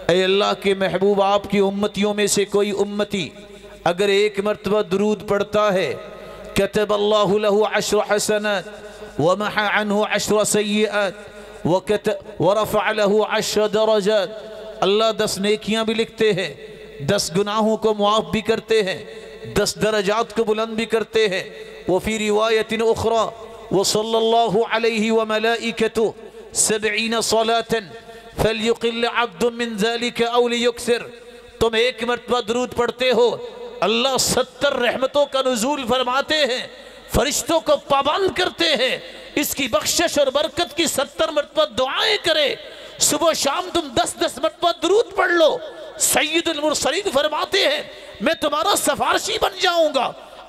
اے اللہ کے محبوب آپ کی امتیوں میں سے کوئی امتی اگر ایک مرتبہ درود پڑھتا ہے کتب اللہ له 10 حسنات ومحى عنه 10 سیئات ورفع له 10 درجات، اللہ 10 نیکیاں بھی لکھتے ہیں، 10 گناہوں کو معاف بھی کرتے ہیں، 10 درجات کو بلند بھی کرتے ہیں۔ وفی روایت اخرى وصلی اللہ علیہ وملائکتہ 70 صلاة فلیقل عبد من ذلك او لیکثر، تم ایک مرتبہ درود پڑھتے ہو، اللہ 70 رحمتوں کا نزول فرماتے ہیں، فرشتوں کو پابند کرتے ہیں، اس کی بخشش اور برکت کی 70 مرتبہ دعائیں کرے، صبح شام تم 10 مرتبہ درود پڑھ لو، سید المرسلین فرماتے ہیں میں تمہارا سفارشی بن جاؤں گا۔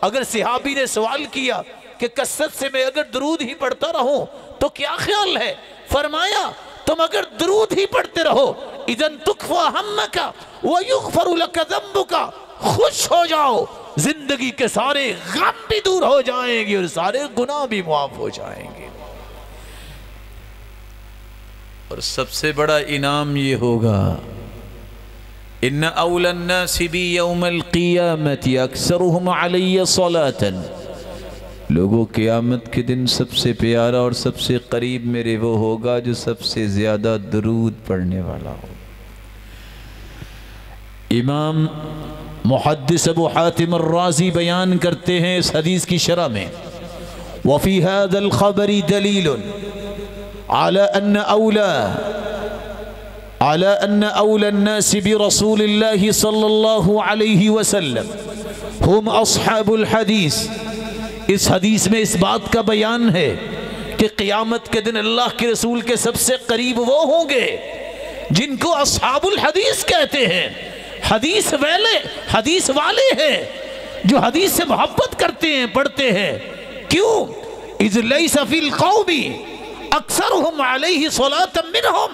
اگر صحابی نے سوال کیا کہ کثرت سے میں اگر درود ہی پڑھتا رہوں تو کیا خیال ہے؟ فرمایا تم اگر درود ہی پڑھتے رہو اذن تکفا ہمکا ویغفر لک ذنبکا، خوش ہو جاؤ، زندگی کے سارے غم بھی دور ہو جائیں گے اور سارے گناہ بھی معاف ہو جائیں گے۔ اور سب سے بڑا انعام یہ ہوگا ان اول الناس بی یوم القیامت اکثرهم علی صلاة، لوگوں قیامت کے دن سب سے پیارا اور سب سے قریب میرے وہ ہوگا جو سب سے زیادہ درود پڑھنے والا ہو۔ امام محدث ابو حاتم الرازی بیان کرتے ہیں اس حدیث کی شرح میں وفی هذا الخبر دلیل على ان اولى الناس برسول الله صلی اللہ علیہ وسلم ہم اصحاب الحدیث، اس حدیث میں اس بات کا بیان ہے کہ قیامت کے دن اللہ کے رسول کے سب سے قریب وہ ہوں گے جن کو اصحاب الحدیث کہتے ہیں، حدیث والے ہیں جو حدیث سے محبت کرتے ہیں، پڑھتے ہیں۔ کیوں؟ اذ لیس فی القوم اکثرهم علیہ صلاة منہم،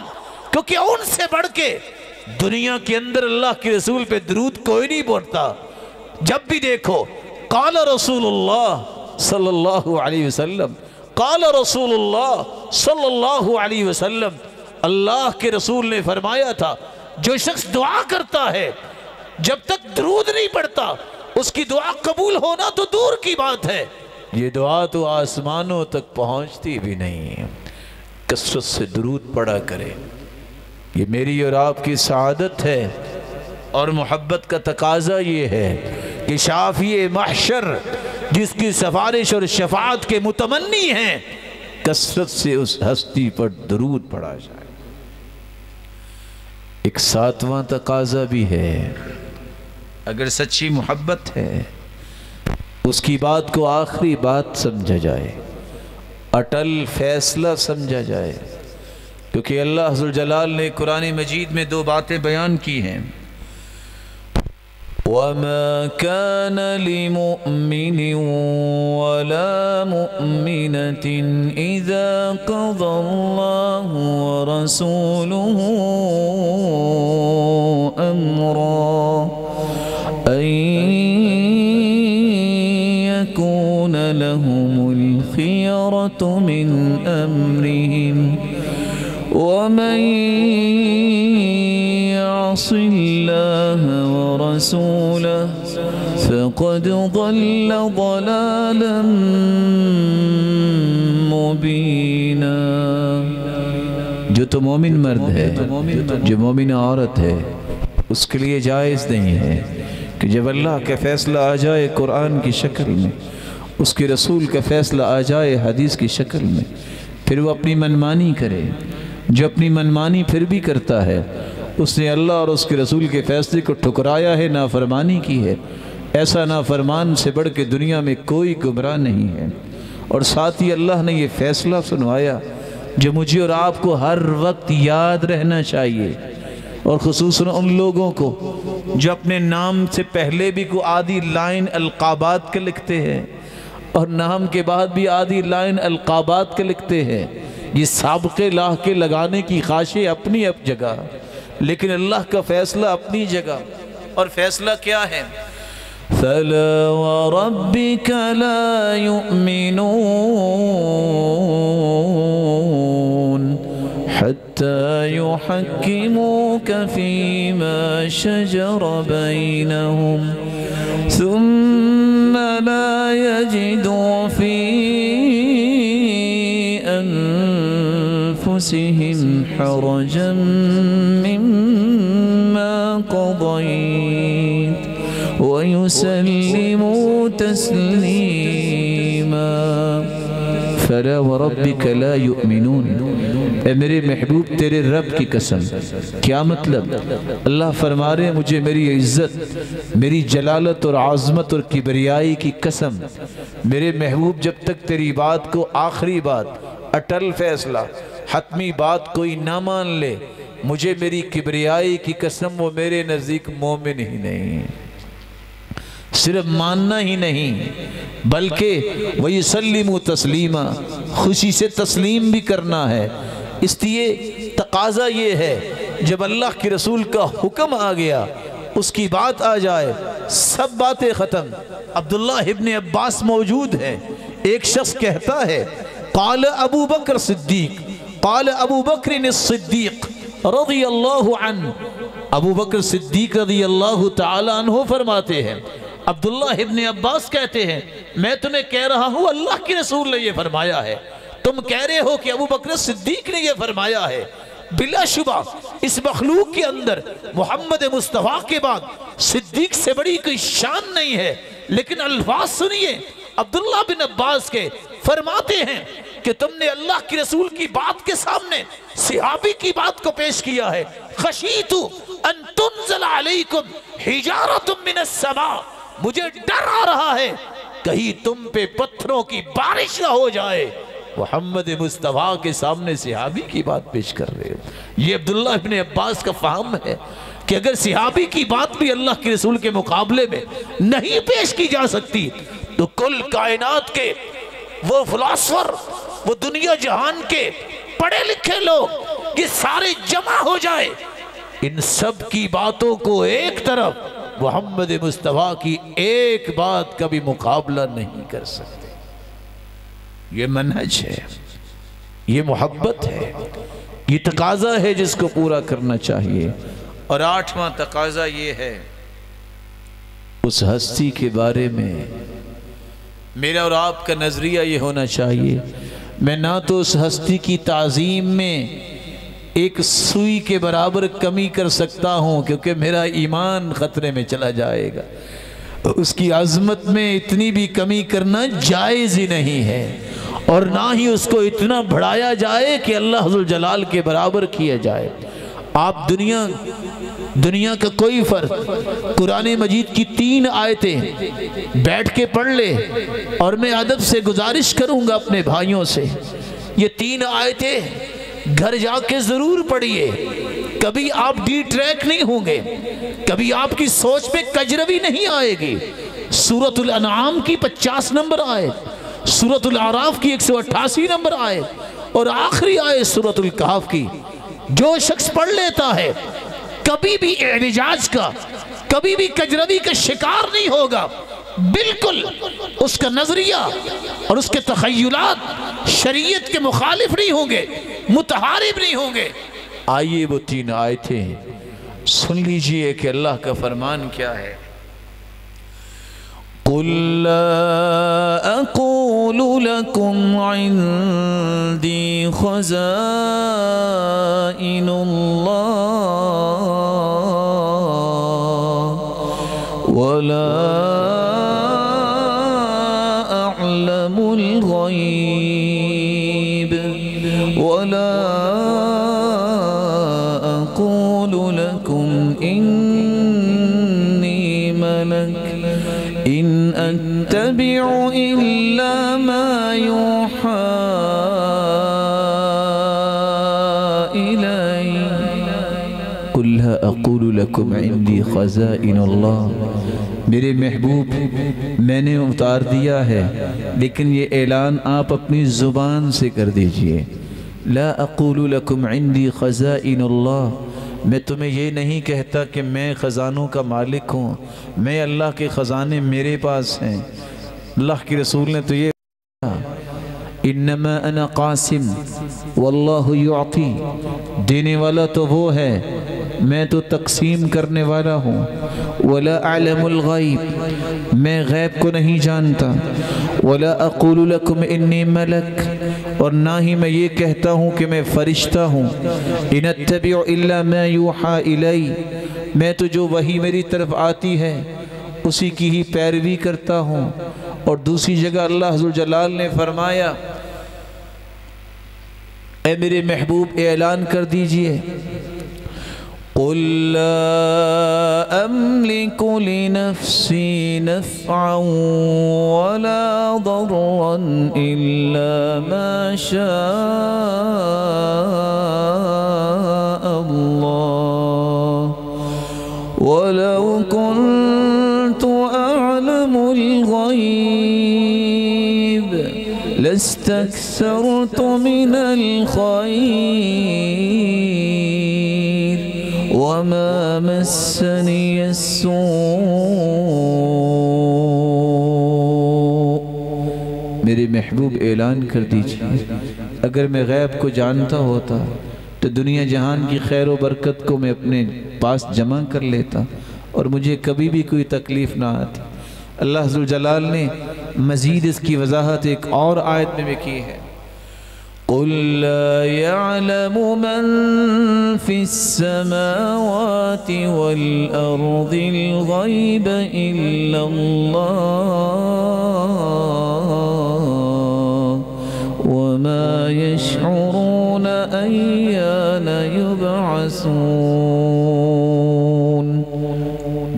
کیونکہ ان سے بڑھ کے دنیا کے اندر اللہ کے رسول پہ درود کوئی نہیں پڑھتا۔ جب بھی دیکھو قال رسول اللہ صلی اللہ علیہ وسلم، قال رسول اللہ صلی اللہ علیہ وسلم، اللہ کے رسول نے فرمایا تھا جو شخص دعا کرتا ہے جب تک درود نہیں پڑھتا اس کی دعا قبول ہونا تو دور کی بات ہے، یہ دعا تو آسمانوں تک پہنچتی بھی نہیں۔ کثرت سے درود پڑھا کرے، یہ میری اور آپ کی سعادت ہے، اور محبت کا تقاضا یہ ہے کہ شافی محشر جس کی سفارش اور شفاعت کے متمنی ہیں کثرت سے اس ہستی پر درود پڑھا جائے۔ ایک 7واں تقاضا بھی ہے، اگر سچی محبت ہے اس کی بات کو آخری بات سمجھا جائے، اٹل فیصلہ سمجھا جائے، کیونکہ اللہ ذوالجلال نے قرآن مجید میں 2 باتیں بیان کی ہیں وَمَا كَانَ لِمُؤْمِنٍ وَلَا مُؤْمِنَةٍ إِذَا قَضَى اللَّهُ وَرَسُولُهُ أَمْرًا أَن يَكُونَ لَهُمُ الْخِيَرَةُ مِنْ أَمْرِهِمْ وَمَن يَعْصِ اللَّهَ وَرَسُولَهُ فَقَدْ ضَلَّ ضَلَالًا مُبِينًا۔ جو تو مومن مرد ہے، جو مومن عورت ہے، اس کے لیے جائز نہیں ہے کہ جب اللہ کا فیصلہ آ جائے قرآن کی شکل میں، اس کے رسول کا فیصلہ آ جائے حدیث کی شکل میں، پھر وہ اپنی منمانی کرے۔ جو اپنی منمانی پھر بھی کرتا ہے اس نے اللہ اور اس کے رسول کے فیصلے کو ٹھکرایا ہے، نافرمانی کی ہے۔ ایسا نافرمان سے بڑھ کے دنیا میں کوئی گمراہ نہیں ہے۔ اور ساتھ ہی اللہ نے یہ فیصلہ سنوایا جو مجھے اور آپ کو ہر وقت یاد رہنا چاہیے، اور خصوصاً ان لوگوں کو جو اپنے نام سے پہلے بھی کوئی آدھی لائن القابات کے لکھتے ہیں اور نام کے بعد بھی آدھی لائن القابات کے لکھتے ہیں۔ یہ سابقے لاہ کے لگانے کی خواہشیں اپنی جگہ، لیکن اللہ کا فیصلہ اپنی جگہ۔ اور فیصلہ کیا ہے؟ فَلَا وَرَبِّكَ لَا يُؤْمِنُونَ حَتَّى يحكموك فيما شجر بينهم ثم لا يجدوا في أنفسهم حرجا مما قضيت ويسلموا تسليما فلا وربك لا يؤمنون۔ اے میرے محبوب تیرے رب کی قسم، کیا مطلب؟ اللہ فرما رہے ہیں مجھے میری عزت، میری جلالت اور عظمت اور کبریائی کی قسم، میرے محبوب جب تک تیری بات کو آخری بات، اٹل فیصلہ، حتمی بات کوئی نہ مان لے، مجھے میری کبریائی کی قسم وہ میرے نزدیک مومن ہی نہیں، صرف ماننا ہی نہیں بلکہ وَيُسَلِّمُ تَسْلِيمًا، خوشی سے تسلیم بھی کرنا ہے۔ اس لیے تقاضا یہ ہے جب اللہ کے رسول کا حکم آ گیا، اس کی بات آ جائے، سب باتیں ختم۔ عبداللہ ابن عباس موجود ہیں، ایک شخص کہتا ہے قال ابو بکر صدیق، قال ابو بکر الصدیق رضی اللہ عنہ، ابو بکر صدیق رضی اللہ تعالی عنہ فرماتے ہیں، عبداللہ ابن عباس کہتے ہیں میں تمہیں کہہ رہا ہوں اللہ کے رسول نے یہ فرمایا ہے، تم کہہ رہے ہو کہ ابو بکر صدیق نے یہ فرمایا ہے۔ بلا شبہ اس مخلوق کے اندر محمد مصطفیٰ کے بعد صدیق سے بڑی کوئی شان نہیں ہے، لیکن الفاظ سنیے عبداللہ بن عباس کے، فرماتے ہیں کہ تم نے اللہ کے رسول کی بات کے سامنے صحابی کی بات کو پیش کیا ہے، خشیت ان تنزل علیکم حجارۃ من السماء، مجھے ڈر آ رہا ہے کہیں تم پہ پتھروں کی بارش نہ ہو جائے۔ محمد مصطفیٰ کے سامنے صحابی کی بات پیش کر رہے ہو۔ یہ عبداللہ ابن عباس کا فہم ہے کہ اگر صحابی کی بات بھی اللہ کے رسول کے مقابلے میں نہیں پیش کی جا سکتی تو کل کائنات کے وہ فلاسفر، وہ دنیا جہان کے پڑھے لکھے لوگ یہ سارے جمع ہو جائے، ان سب کی باتوں کو ایک طرف محمد مصطفیٰ کی ایک بات کا بھی مقابلہ نہیں کر سکتے۔ یہ منہج ہے، یہ محبت ہے، یہ تقاضا ہے جس کو پورا کرنا چاہیے۔ اور 8واں تقاضا یہ ہے اس ہستی کے بارے میں میرا اور آپ کا نظریہ یہ ہونا چاہیے، میں نہ تو اس ہستی کی تعظیم میں ایک سوئی کے برابر کمی کر سکتا ہوں کیونکہ میرا ایمان خطرے میں چلا جائے گا، اس کی عظمت میں اتنی بھی کمی کرنا جائز ہی نہیں ہے، اور نہ ہی اس کو اتنا بڑھایا جائے کہ اللہ ذوالجلال کے برابر کیا جائے۔ آپ دنیا کا کوئی فرد قرآن مجید کی 3 آیتیں بیٹھ کے پڑھ لے، اور میں ادب سے گزارش کروں گا اپنے بھائیوں سے، یہ 3 آیتیں گھر جا کے ضرور پڑھیے، کبھی آپ ڈی ٹریک نہیں ہوں گے، کبھی آپ کی سوچ میں کجروی نہیں آئے گی۔ سورۃ الانعام کی 50 نمبر آیت، سورۃ الاعراف کی 188 نمبر آیت، اور آخری آیت سورۃ الکہف کی، جو شخص پڑھ لیتا ہے کبھی بھی اعوجاج کا، کبھی بھی کجروی کا شکار نہیں ہوگا، بالکل اس کا نظریہ اور اس کے تخیلات شریعت کے مخالف نہیں ہوں گے، متحارب نہیں ہوں گے۔ آئیے وہ 3 آیتیں سن لیجئے کہ اللہ کا فرمان کیا ہے۔ قُلْ لَا أَقُولُ لَكُمْ عِنْدِي خَزَائِنُ اللَّهِ وَلَا أَعْلَمُ الْغَيْبَ وَلَا أَقُولُ لَكُمْ إِنِّي مَلَكٌ إِنْ أَتَّبِعُ إِلَّا مَا يُوحَى إِلَيَّ قُلْ لَا أَقُولُ لَكُمْ عِنْدِي خَزَائِنُ اللَّهِ، میرے محبوب میں نے اتار دیا ہے، لیکن یہ اعلان آپ اپنی زبان سے کر دیجئے۔ لا اقول لکم عندی خزائن اللہ، میں تمہیں یہ نہیں کہتا کہ میں خزانوں کا مالک ہوں، میں اللہ کے خزانے میرے پاس ہیں۔ اللہ کے رسول نے تو یہ کہا انما انا قاسم واللہ یعطی، دینے والا تو وہ ہے، میں تو تقسیم کرنے والا ہوں۔ ولا اعلم الغیب، میں غیب کو نہیں جانتا۔ ولا اقول لکم انی ملک، اور نہ ہی میں یہ کہتا ہوں کہ میں فرشتہ ہوں۔ ان اتبع الا ما یوحى الی، میں تو جو وحی میری طرف آتی ہے اسی کی ہی پیروی کرتا ہوں۔ اور دوسری جگہ اللہ ذوالجلال نے فرمایا، اے میرے محبوب اعلان کر دیجئے، قل لا املک لنفسی نفعا ولا ضرا الا ما شاء اللہ ولو كنت اعلم الغیب لاستكثرت من الخير وما مسني السوء۔ میرے محبوب اعلان کر دیجئے، اگر میں غیب کو جانتا ہوتا تو دنیا جہان کی خیر و برکت کو میں اپنے پاس جمع کر لیتا اور مجھے کبھی بھی کوئی تکلیف نہ آتی۔ اللہ ذوالجلال نے مزید اس کی وضاحت ایک اور آیت میں بھی کی ہے، قل لا يعلم من في السماوات والأرض الغيب إلا الله وما يشعرون أيان يبعثون۔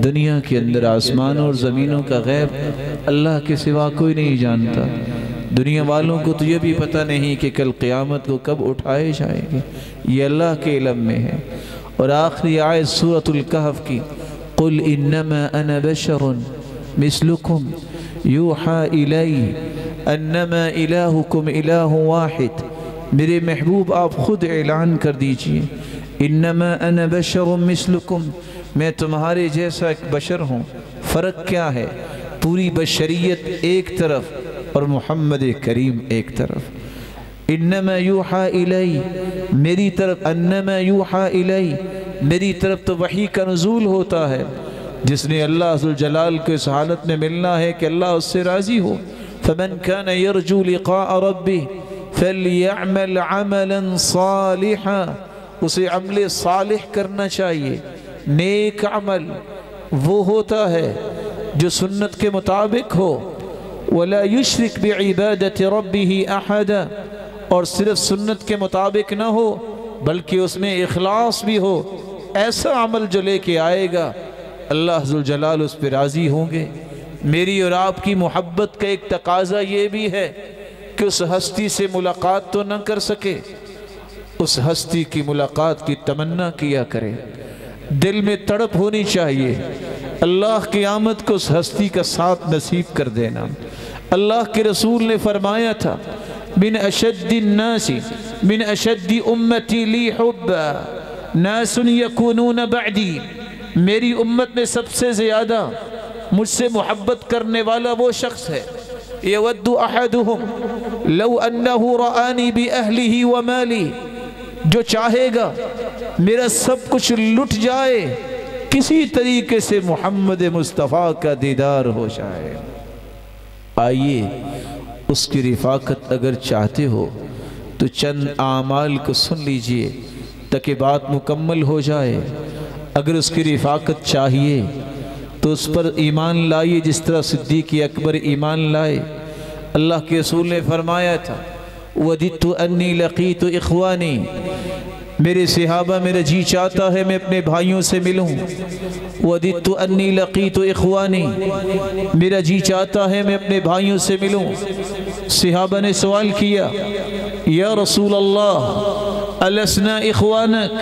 دنیا کے اندر آسمان اور زمینوں کا غیب اللہ کے سوا کوئی نہیں جانتا۔ دنیا والوں کو تو یہ بھی پتہ نہیں کہ کل قیامت کو کب اٹھائے جائیں گے، یہ اللہ کے علم میں ہے۔ اور آخری آیت سورۃ الکہف کی، قل انما انا بشر مثلکم یوحى الی انما الہکم الہ واحد۔ میرے محبوب آپ خود اعلان کر دیجئے، انما انا بشر مثلکم، میں تمہارے جیسا ایک بشر ہوں۔ فرق کیا ہے؟ پوری بشریت ایک طرف اور محمد کریم ایک طرف۔ انما یوحى الی، میری طرف، انما یوحى الی، میری طرف تو وحی کا نزول ہوتا ہے۔ جس نے اللہ ذوالجلال کو اس حالت میں ملنا ہے کہ اللہ اس سے راضی ہو، فمن كان يرجو لقاء ربه فليعمل عملا صالحا، اسے عمل صالح کرنا چاہیے۔ نیک عمل وہ ہوتا ہے جو سنت کے مطابق ہو، وَلَا يُشْرِكْ بِعِبَادَةِ رَبِّهِ أَحَدًا، اور صرف سنت کے مطابق نہ ہو بلکہ اس میں اخلاص بھی ہو۔ ایسا عمل جو لے کے آئے گا اللہ ذوالجلال اس پہ راضی ہوں گے۔ میری اور آپ کی محبت کا ایک تقاضا یہ بھی ہے کہ اس ہستی سے ملاقات تو نہ کر سکے، اس ہستی کی ملاقات کی تمنا کیا کرے، دل میں تڑپ ہونی چاہیے۔ اللہ قیامت کو اس ہستی کا ساتھ نصیب کر دینا۔ اللہ کے رسول نے فرمایا تھا، من اشد الناس من اشد امتی لی حبا ناس یکونون بعدی، میری امت میں سب سے زیادہ مجھ سے محبت کرنے والا وہ شخص ہے، یود احدہم لو انہ رآنی بأہلہ ومالی، جو چاہے گا میرا سب کچھ لٹ جائے، کسی طریقے سے محمد مصطفیٰ کا دیدار ہو جائے۔ آئیے اس کی رفاقت اگر چاہتے ہو تو چند اعمال کو سن لیجئے تاکہ بات مکمل ہو جائے۔ اگر اس کی رفاقت چاہیے تو اس پر ایمان لائیے جس طرح صدیق اکبر ایمان لائے۔ اللہ کے رسول نے فرمایا تھا، وَدِدْتُ أَنِّي لَقِيتُ إِخْوَانِي، میرے صحابہ میرا جی چاہتا ہے میں اپنے بھائیوں سے ملوں۔ وَدِدْتُ أَنِّي لَقِيتُ إِخْوَانِي، میرا جی چاہتا ہے میں اپنے بھائیوں سے ملوں۔ صحابہ نے سوال کیا، یا رسول اللہ أَلَسْنَا إِخْوَانَكَ،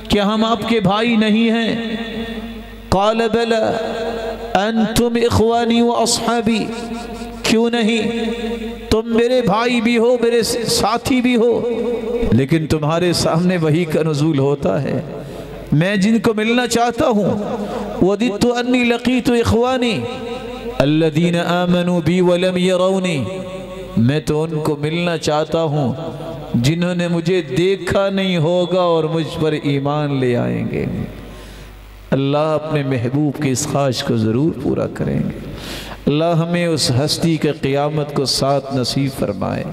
کیا ہم آپ کے بھائی نہیں ہیں؟ قَالَ بَلَا أَنْتُمْ إِخْوَانِي وَأَصْحَابِي، کیوں نہیں، تم میرے بھائی بھی ہو، میرے ساتھی بھی ہو، لیکن تمہارے سامنے وحی کا نزول ہوتا ہے۔ میں جن کو ملنا چاہتا ہوں، وَدِدْتُ أَنِّي لَقِيتُ إِخْوَانِي الَّذِينَ آمَنُوا بِي وَلَمْ يَرَوْنِي، میں تو ان کو ملنا چاہتا ہوں جنہوں نے مجھے دیکھا نہیں ہوگا اور مجھ پر ایمان لے آئیں گے۔ اللہ اپنے محبوب کی اس خواہش کو ضرور پورا کریں گے۔ اللہ ہمیں اس ہستی کے قیامت کو ساتھ نصیب فرمائے۔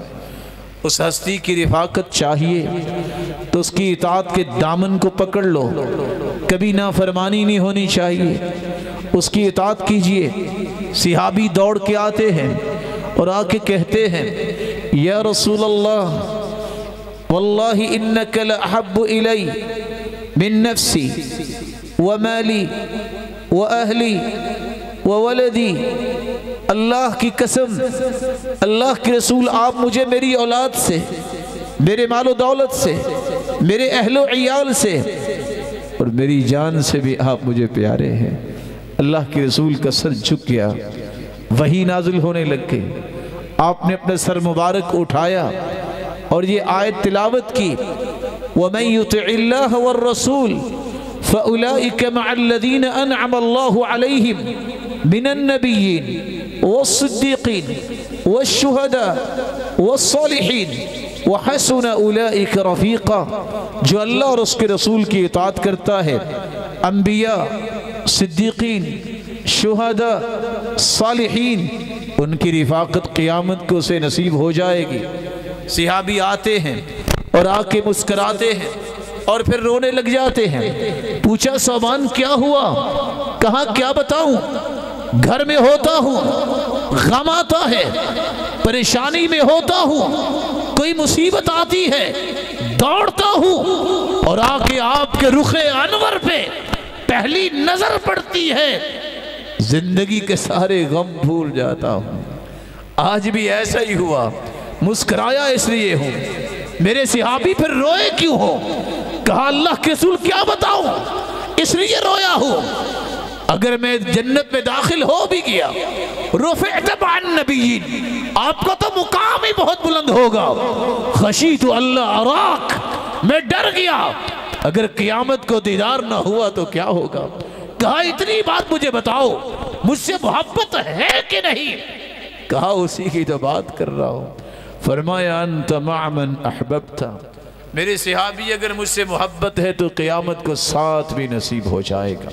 اس ہستی کی رفاقت چاہیے تو اس کی اطاعت کے دامن کو پکڑ لو، کبھی نافرمانی نہیں ہونی چاہیے، اس کی اطاعت کیجئے۔ صحابی دوڑ کے آتے ہیں اور آ کے کہتے ہیں یا رسول اللہ واللہ انک لأحب الی من نفسی ومالی واہلی وولدی، اللہ کی قسم، اللہ کے رسول آپ مجھے میری اولاد سے، میرے مال و دولت سے، میرے اہل و عیال سے اور میری جان سے بھی آپ مجھے پیارے ہیں۔ اللہ کے رسول کا سر جھک گیا، وحی نازل ہونے لگ گئی، آپ نے اپنا سر مبارک اٹھایا اور یہ آیت تلاوت کی وَمَن يُطِعِ اللَّهَ وَالرَّسُولِ فَأُولَئِكَ مَعَ الَّذِينَ أَنْعَمَ اللَّهُ عَلَيْهِمْ مِنَ النَّبِيِّينَ وَالصِّدِّيقِينَ وَالشُّهَدَاءِ وَالصَّالِحِينَ وَحَسُنَ أُولَئِكَ رَفِيقًا۔ جو اللہ اور اس کے رسول کی اطاعت کرتا ہے، انبیاء، صدیقین، شہداء، صالحین، ان کی رفاقت قیامت کو اسے نصیب ہو جائے گی۔ صحابی آتے ہیں اور آ کے مسکراتے ہیں اور پھر رونے لگ جاتے ہیں۔ پوچھا صوبان کیا ہوا؟ کہا کیا بتاؤں، گھر میں ہوتا ہوں، غم آتا ہے، پریشانی میں ہوتا ہوں، کوئی مصیبت آتی ہے، دوڑتا ہوں اور آ کے آپ کے رخ انور پہ پہلی نظر پڑتی ہے، زندگی کے سارے غم بھول جاتا ہوں۔ آج بھی ایسا ہی ہوا، مسکرایا اس لیے ہوں۔ میرے صحابی پھر روئے کیوں ہو؟ کہا اللہ کے رسول کیا بتاؤں، اس لیے رویا ہوں، اگر میں جنت میں داخل ہو بھی گیا رفعت مع النبیین، آپ کا تو مقام ہی بہت بلند ہوگا، خشیت اللہ اراک، میں ڈر گیا اگر قیامت کو دیدار نہ ہوا تو کیا ہوگا۔ کہا اتنی بات مجھے بتاؤ، مجھ سے محبت ہے کہ نہیں؟ کہا اسی کی تو بات کر رہا ہوں۔ فرمایا انت مع من احببت، میرے صحابی اگر مجھ سے محبت ہے تو قیامت کو ساتھ بھی نصیب ہو جائے گا،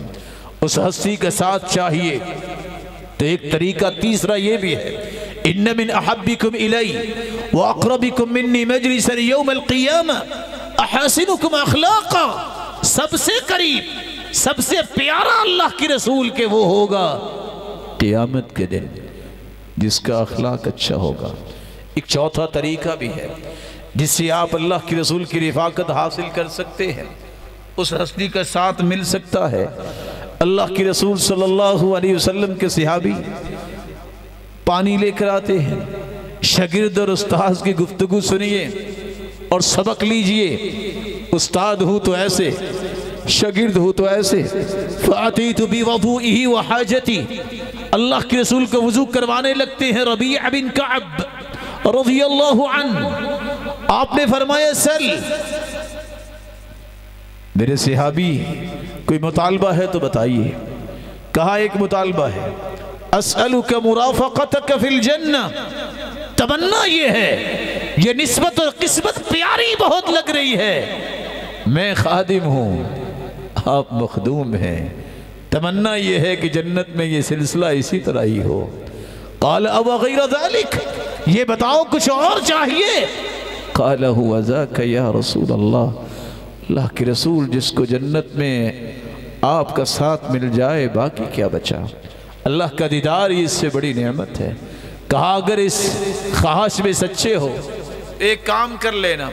اس ہستی کا ساتھ چاہیے۔ تو ایک طریقہ تیسرا یہ بھی ہے، ان من احبکم الی واقربکم منی مجلسا یوم القیامہ احسنکم اخلاقا، سب سے قریب، سب سے پیارا اللہ کی رسول کے وہ ہوگا قیامت کے دن جس کا اخلاق اچھا ہوگا۔ ایک چوتھا طریقہ بھی ہے جس سے آپ اللہ کی رسول کی رفاقت حاصل کر سکتے ہیں، اس ہستی کا ساتھ مل سکتا ہے۔ اللہ کی رسول صلی اللہ علیہ وسلم کے صحابی پانی لے کر آتے ہیں، شاگرد اور استاذ کی گفتگو سنیے اور سبق لیجئے۔ استاد ہو تو ایسے، شاگرد ہو تو ایسے۔ فَأَتِيتُ بِوَضُوئِهِ وَحَاجَتِهِ، اللہ کے رسول کو وضو کروانے لگتے ہیں ربیع بن کعب رضی اللہ عنہ۔ آپ نے فرمایا سل، میرے صحابی کوئی مطالبہ ہے تو بتائیے۔ کہا ایک مطالبہ ہے، اسألک مرافقتک فی الجنہ، تمنا یہ ہے، یہ نسبت اور قسمت پیاری بہت لگ رہی ہے، میں خادم ہوں آپ مخدوم ہیں، تمنا یہ ہے کہ جنت میں یہ سلسلہ اسی طرح ہی ہو۔ قال او غیر ذالک، یہ بتاؤ کچھ اور چاہیے؟ قال هو ذاک یا رسول اللہ، اللہ کے رسول جس کو جنت میں آپ کا ساتھ مل جائے باقی کیا بچا، اللہ کا دیدار ہی اس سے بڑی نعمت ہے۔ کہا اگر اس خواہش میں سچے ہو ایک کام کر لینا،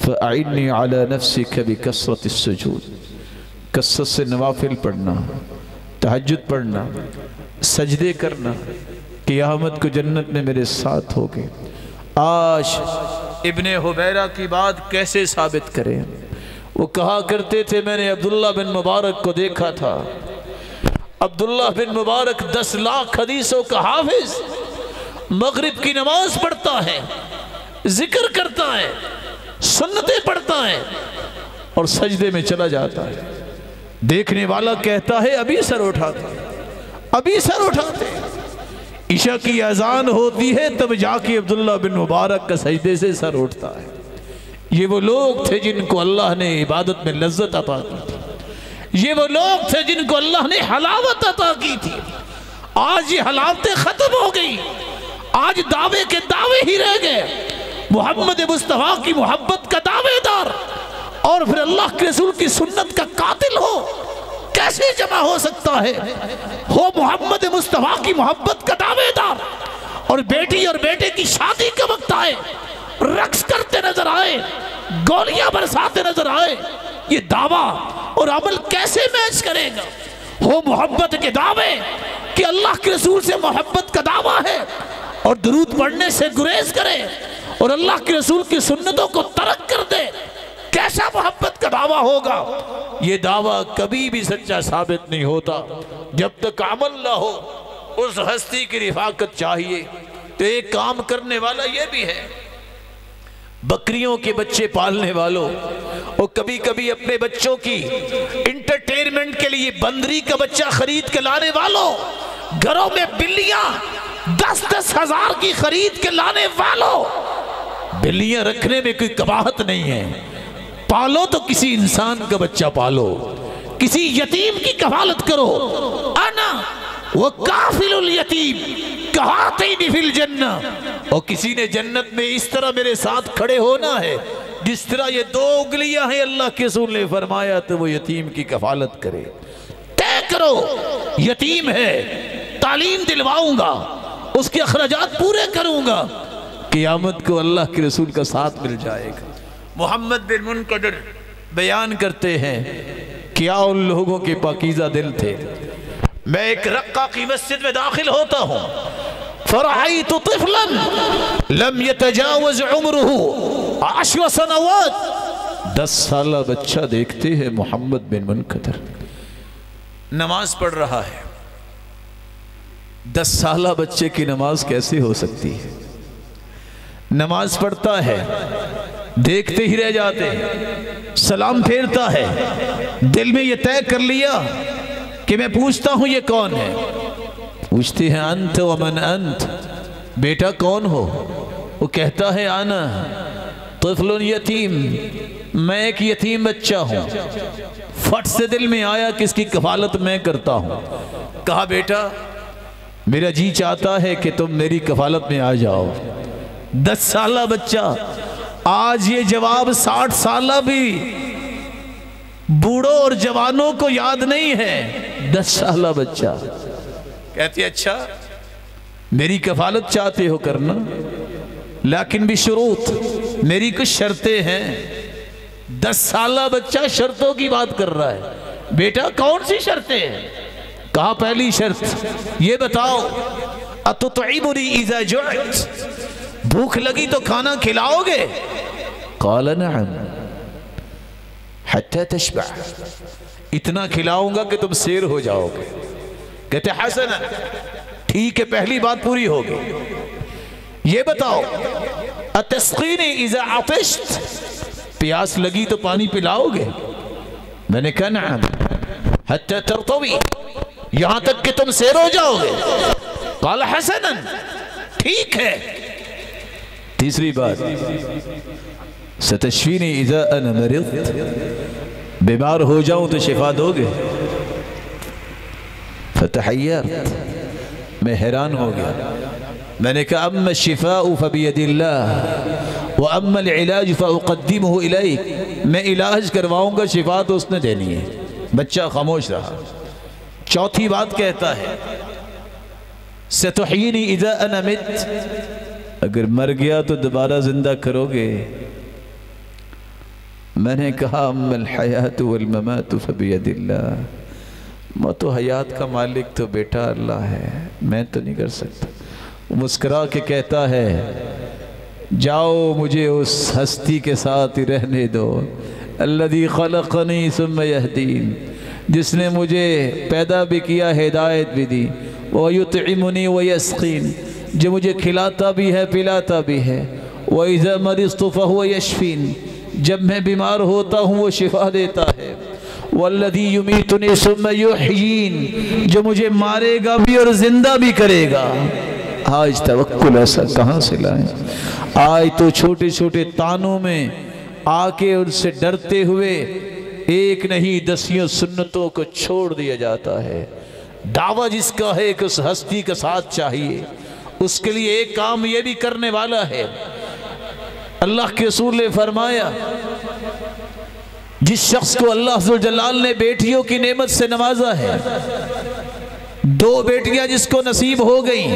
فَأَعِنِّي عَلَى نَفْسِكَ بِكَسْرَةِ السُّجُودِ، کثرت سے نوافل پڑھنا، تہجد پڑھنا، سجدے کرنا، قیامت کو جنت میں میرے ساتھ ہوگے۔ آج ابن حبیرہ کی بات کیسے ثابت کریں؟ وہ کہا کرتے تھے میں نے عبداللہ بن مبارک کو دیکھا تھا، عبداللہ بن مبارک 10 لاکھ حدیثوں کا حافظ، مغرب کی نماز پڑھتا ہے، ذکر کرتا ہے، سنتیں پڑھتا ہے اور سجدے میں چلا جاتا ہے۔ دیکھنے والا کہتا ہے ابھی سر اٹھاتے، ابھی سر اٹھاتے۔ عشاء کی اذان ہوتی ہے تب جا کے عبداللہ بن مبارک کا سجدے سے سر اٹھتا ہے۔ یہ وہ لوگ تھے جن کو اللہ نے عبادت میں لذت عطا کی تھی، یہ وہ لوگ تھے جن کو اللہ نے حلاوت عطا کی تھی۔ آج یہ حلاوتیں ختم ہو گئی، آج دعوے کے دعوے ہی رہ گئے۔ محمد مصطفیٰ کی محبت کا دعوے دار اور پھر اللہ کے رسول کی سنت کا قاتل ہو، کیسے جمع ہو سکتا ہے؟ ہو محمد مصطفیٰ کی محبت کا دعوے دار اور بیٹی اور بیٹے کی شادی کا وقت آئے، رقص کرتے نظر آئے، گولیاں برساتے نظر آئے، یہ دعویٰ اور عمل کیسے میچ کرے گا؟ ہو محبت کے دعوے کہ اللہ کے رسول سے محبت کا دعویٰ ہے اور درود پڑھنے سے گریز کرے اور اللہ کے رسول کی سنتوں کو ترک کر دے، کیسا محبت کا دعویٰ ہوگا؟ یہ دعویٰ کبھی بھی سچا ثابت نہیں ہوتا جب تک عمل نہ ہو۔ اس ہستی کی رفاقت چاہیے تو ایک کام کرنے والا یہ بھی ہے، بکریوں کے بچے پالنے والوں اور کبھی کبھی اپنے بچوں کی انٹرٹینمنٹ کے لیے بندری کا بچہ خرید کے لانے والوں، گھروں میں بلیاں 10-10 ہزار کی خرید کے لانے والوں، بلیاں رکھنے میں کوئی قباحت نہیں ہے، پالو تو کسی انسان کا بچہ پالو، کسی یتیم کی کفالت کرو۔ انا وکافل الیتیم کہاتین فی الجنہ، اور کسی نے جنت میں اس طرح میرے ساتھ کھڑے ہونا ہے جس طرح یہ 2 انگلیاں ہیں، اللہ کے رسول نے فرمایا تو وہ یتیم کی کفالت کرے۔ طے کرو، یتیم ہے، تعلیم دلواؤں گا، اس کے اخراجات پورے کروں گا، قیامت کو اللہ کے رسول کا ساتھ مل جائے گا۔ محمد بن منقدر بیان کرتے ہیں کیا ان لوگوں کے پاکیزہ دل تھے۔ میں ایک رقہ کی مسجد میں داخل ہوتا ہوں، فرأیت طفلا لم يتجاوز عمره 10 سنوات، 10 سالہ بچہ دیکھتے ہیں محمد بن منقدر نماز پڑھ رہا ہے۔ 10 سالہ بچے کی نماز کیسے ہو سکتی ہے؟ نماز پڑھتا ہے، دیکھتے ہی رہ جاتے ہیں، سلام پھیرتا ہے، دل میں یہ طے کر لیا کہ میں پوچھتا ہوں یہ کون ہے؟ پوچھتے ہیں انت ومن انت، بیٹا کون ہو؟ وہ کہتا ہے انا طفل یتیم، میں ایک یتیم بچہ ہوں۔ فٹ سے دل میں آیا کہ اس کی کفالت میں کرتا ہوں۔ کہا بیٹا میرا جی چاہتا ہے کہ تم میری کفالت میں آ جاؤ۔ 10 سالہ بچہ، آج یہ جواب 60 سالہ بھی بوڑھوں اور جوانوں کو یاد نہیں ہے۔ 10 سالہ بچہ کہتے اچھا میری کفالت چاہتے ہو کرنا، لیکن بھی شروط، میری کچھ شرطیں ہیں۔ 10 سالہ بچہ شرطوں کی بات کر رہا ہے۔ بیٹا کون سی شرطیں ہیں؟ کہا پہلی شرط یہ بتاؤ اتطعمنی اذا جعت، بھوک لگی تو کھانا کھلاؤ گے؟ قال نعم حتی تشبع، اتنا کھلاؤں گا کہ تم سیر ہو جاؤ گے۔ کہتے حسنا، ٹھیک ہے پہلی بات پوری ہوگی۔ یہ بتاؤ اتسقینی اذا عطشت، پیاس لگی تو پانی پلاؤ گے؟ میں نے کہا نعم حتی ترتوی، یہاں تک کہ تم سیر ہو جاؤ گے۔ قال حسنا، ٹھیک ہے۔ تیسری بات ستشفینی اذا انا مرضت، بیمار ہو جاؤں تو شفا دو گے؟ فتحیرت، میں حیران ہو گیا۔ میں نے کہا اما الشفاء فبید اللہ واما العلاج فاقدمہ الیک، میں علاج کرواؤں گا، شفا تو اس نے دینی ہے۔ بچہ خاموش رہا۔ چوتھی بات کہتا ہے ستحیینی اذا انا مت، اگر مر گیا تو دوبارہ زندہ کرو گے؟ میں نے کہا اما الحیات والممات فبید اللہ، موت و حیات کا مالک تو بیٹا اللہ ہے، میں تو نہیں کر سکتا۔ وہ مسکرا کے کہتا ہے جاؤ مجھے اس ہستی کے ساتھ ہی رہنے دو، الذی خلقنی ثم یہدین، جس نے مجھے پیدا بھی کیا ہدایت بھی دی، وَيُطْعِمُنِي وَيَسْقِينِ، جو مجھے کھلاتا بھی ہے پلاتا بھی ہے، وَإِذَا مَرِضْتُ فَهُوَ يَشْفِينِ، جب میں بیمار ہوتا ہوں وہ شفا دیتا ہے، وَالَّذِي يُمِيتُنِي ثُمَّ يُحْيِينِ، جو مجھے مارے گا بھی اور زندہ بھی کرے گا۔ آج توکل ایسا کہاں سے لائیں؟ آج تو چھوٹے چھوٹے تانوں میں آ کے ان سے ڈرتے ہوئے ایک نہیں دسیوں سنتوں کو چھوڑ دیا جاتا ہے۔ دعویٰ جس کا ہے کہ اس ہستی کا ساتھ چاہیے، اس کے لیے ایک کام یہ بھی کرنے والا ہے۔ اللہ کے رسول نے فرمایا جس شخص کو اللہ عز و جلال نے بیٹیوں کی نعمت سے نوازا ہے، 2 بیٹیاں جس کو نصیب ہو گئیں،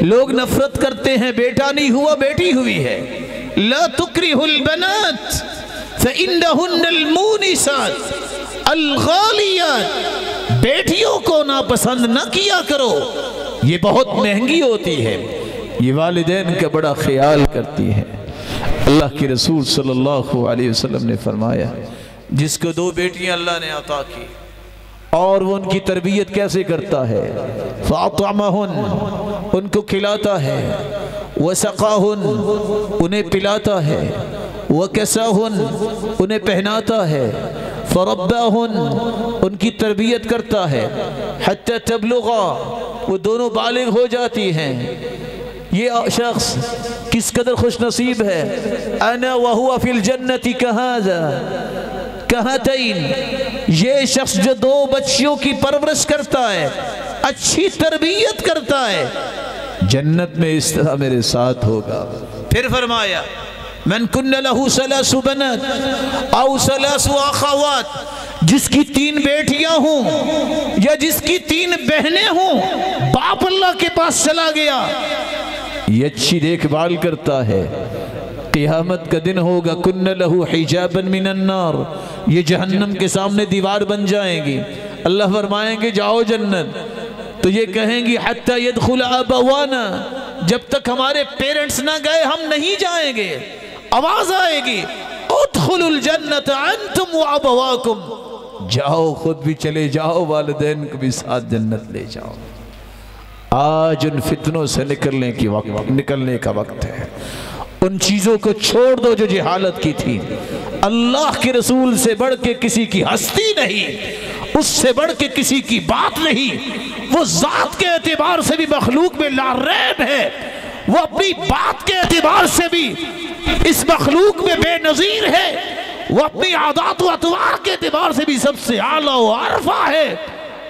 لوگ نفرت کرتے ہیں بیٹا نہیں ہوا بیٹی ہوئی ہے، لا تکرہوا البنات فإنہن المونسات الغالیات، بیٹیوں کو ناپسند نہ کیا کرو، یہ بہت مہنگی ہوتی ہے، یہ والدین کا بڑا خیال کرتی ہے۔ اللہ کے رسول صلی اللہ علیہ وسلم نے فرمایا جس کو 2 بیٹیاں اللہ نے عطا کی اور وہ ان کی تربیت کیسے کرتا ہے، فَأَطْعَمَهُنْ، ان کو کھلاتا ہے، وَسَقَاهُنْ، انہیں پلاتا ہے، وَكَسَاهُنْ، انہیں پہناتا ہے، فَرَبَّاهُنْ، ان کی تربیت کرتا ہے، حَتَّى تَبْلُغَا، وہ دونوں بالغ ہو جاتی ہیں۔ یہ شخص کس قدر خوش نصیب ہے، انا وہو فی الجنت کہذا کہتین، یہ شخص جو 2 بچیوں کی پرورش کرتا ہے، اچھی تربیت کرتا ہے، جنت میں اس طرح میرے ساتھ ہوگا۔ پھر فرمایا من کن لہ 3 بنات او 3 اخوات، جس کی 3 بیٹیاں ہوں یا جس کی 3 بہنیں ہوں، باپ اللہ کے پاس چلا گیا، یہ اچھی دیکھ بھال کرتا ہے، قیامت کا دن ہوگا کن لہو حجابا من النار، یہ جہنم کے سامنے دیوار بن جائیں گی۔ اللہ فرمائیں گے جاؤ جنت، تو یہ کہیں گی حتی یدخل ابوانا، جب تک ہمارے پیرنٹس نہ گئے ہم نہیں جائیں گے۔ آواز آئے گی ادخلوا الجنت انتم وابواکم، جاؤ خود بھی چلے جاؤ، والدین کو بھی ساتھ جنت لے جاؤ۔ آج ان فتنوں سے نکلنے کا وقت ہے، ان چیزوں کو چھوڑ دو جو جہالت کی تھی۔ اللہ کے رسول سے بڑھ کے کسی کی ہستی نہیں، اس سے بڑھ کے کسی کی بات نہیں، وہ ذات کے اعتبار سے بھی مخلوق میں لا ریب ہے، وہ اپنی بات کے اعتبار سے بھی اس مخلوق میں بے نظیر ہے، وہ اپنی عادات و اطوار کے اعتبار سے بھی سب سے اعلیٰ و عرفہ ہے۔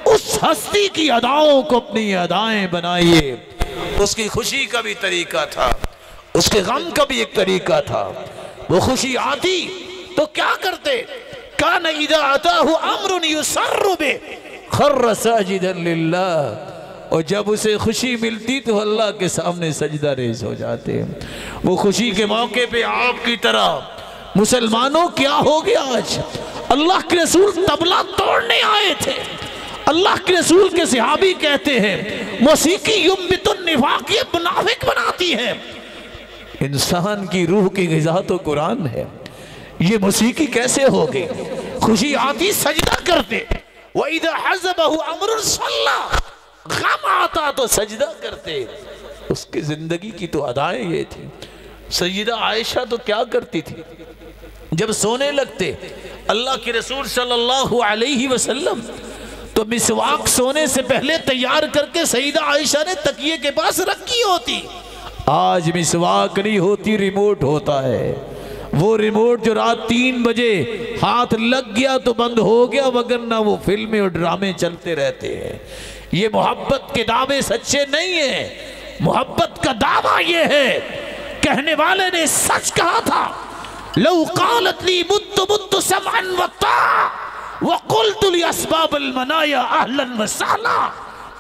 اس ہستی کی اداؤں کو اپنی ادائیں بنائیے۔ اس کی خوشی کا بھی طریقہ تھا، اس کے غم کا بھی ایک طریقہ تھا۔ وہ خوشی آتی تو کیا کرتے؟ کان اذا اتاہ امر یسر بہ خر ساجدا للہ، اور جب اسے خوشی ملتی تو اللہ کے سامنے سجدہ ریز ہو جاتے۔ وہ خوشی کے موقع پہ آپ کی طرح مسلمانوں کیا ہو گیا آج؟ اللہ کے رسول طبلہ توڑنے آئے تھے، اللہ کے رسول کے صحابی کہتے ہیں موسیقی یمبت النفاق، یہ منافق بناتی ہے۔ انسان کی روح کی غذا تو قرآن ہے، یہ موسیقی کیسے ہوگی؟ خوشی آتی سجدہ کرتے، وَإِذَا حَزَبَهُ أَمْرٌ صَلَّى، غم آتا تو سجدہ کرتے۔ اس کی زندگی کی تو ادائیں یہ تھی۔ سیدہ عائشہ تو کیا کرتی تھی؟ جب سونے لگتے اللہ کے رسول صلی اللہ علیہ وسلم تو مسواک سونے سے پہلے تیار کر کے سیدہ عائشہ نے تکیے کے پاس رکھی ہوتی۔ آج مسواک نہیں ہوتی، ریموٹ ہوتا ہے، وہ ریموٹ جو رات 3 بجے ہاتھ لگ گیا تو بند ہو گیا، وگرنہ وہ فلمیں اور ڈرامے چلتے رہتے ہیں۔ یہ محبت کے دعوے سچے نہیں ہیں۔ محبت کا دعویٰ یہ ہے، کہنے والے نے سچ کہا تھا، لو قالت لی مت مت سمعا وطاعا وقلت لاسباب المنایا اہلا وسہلا،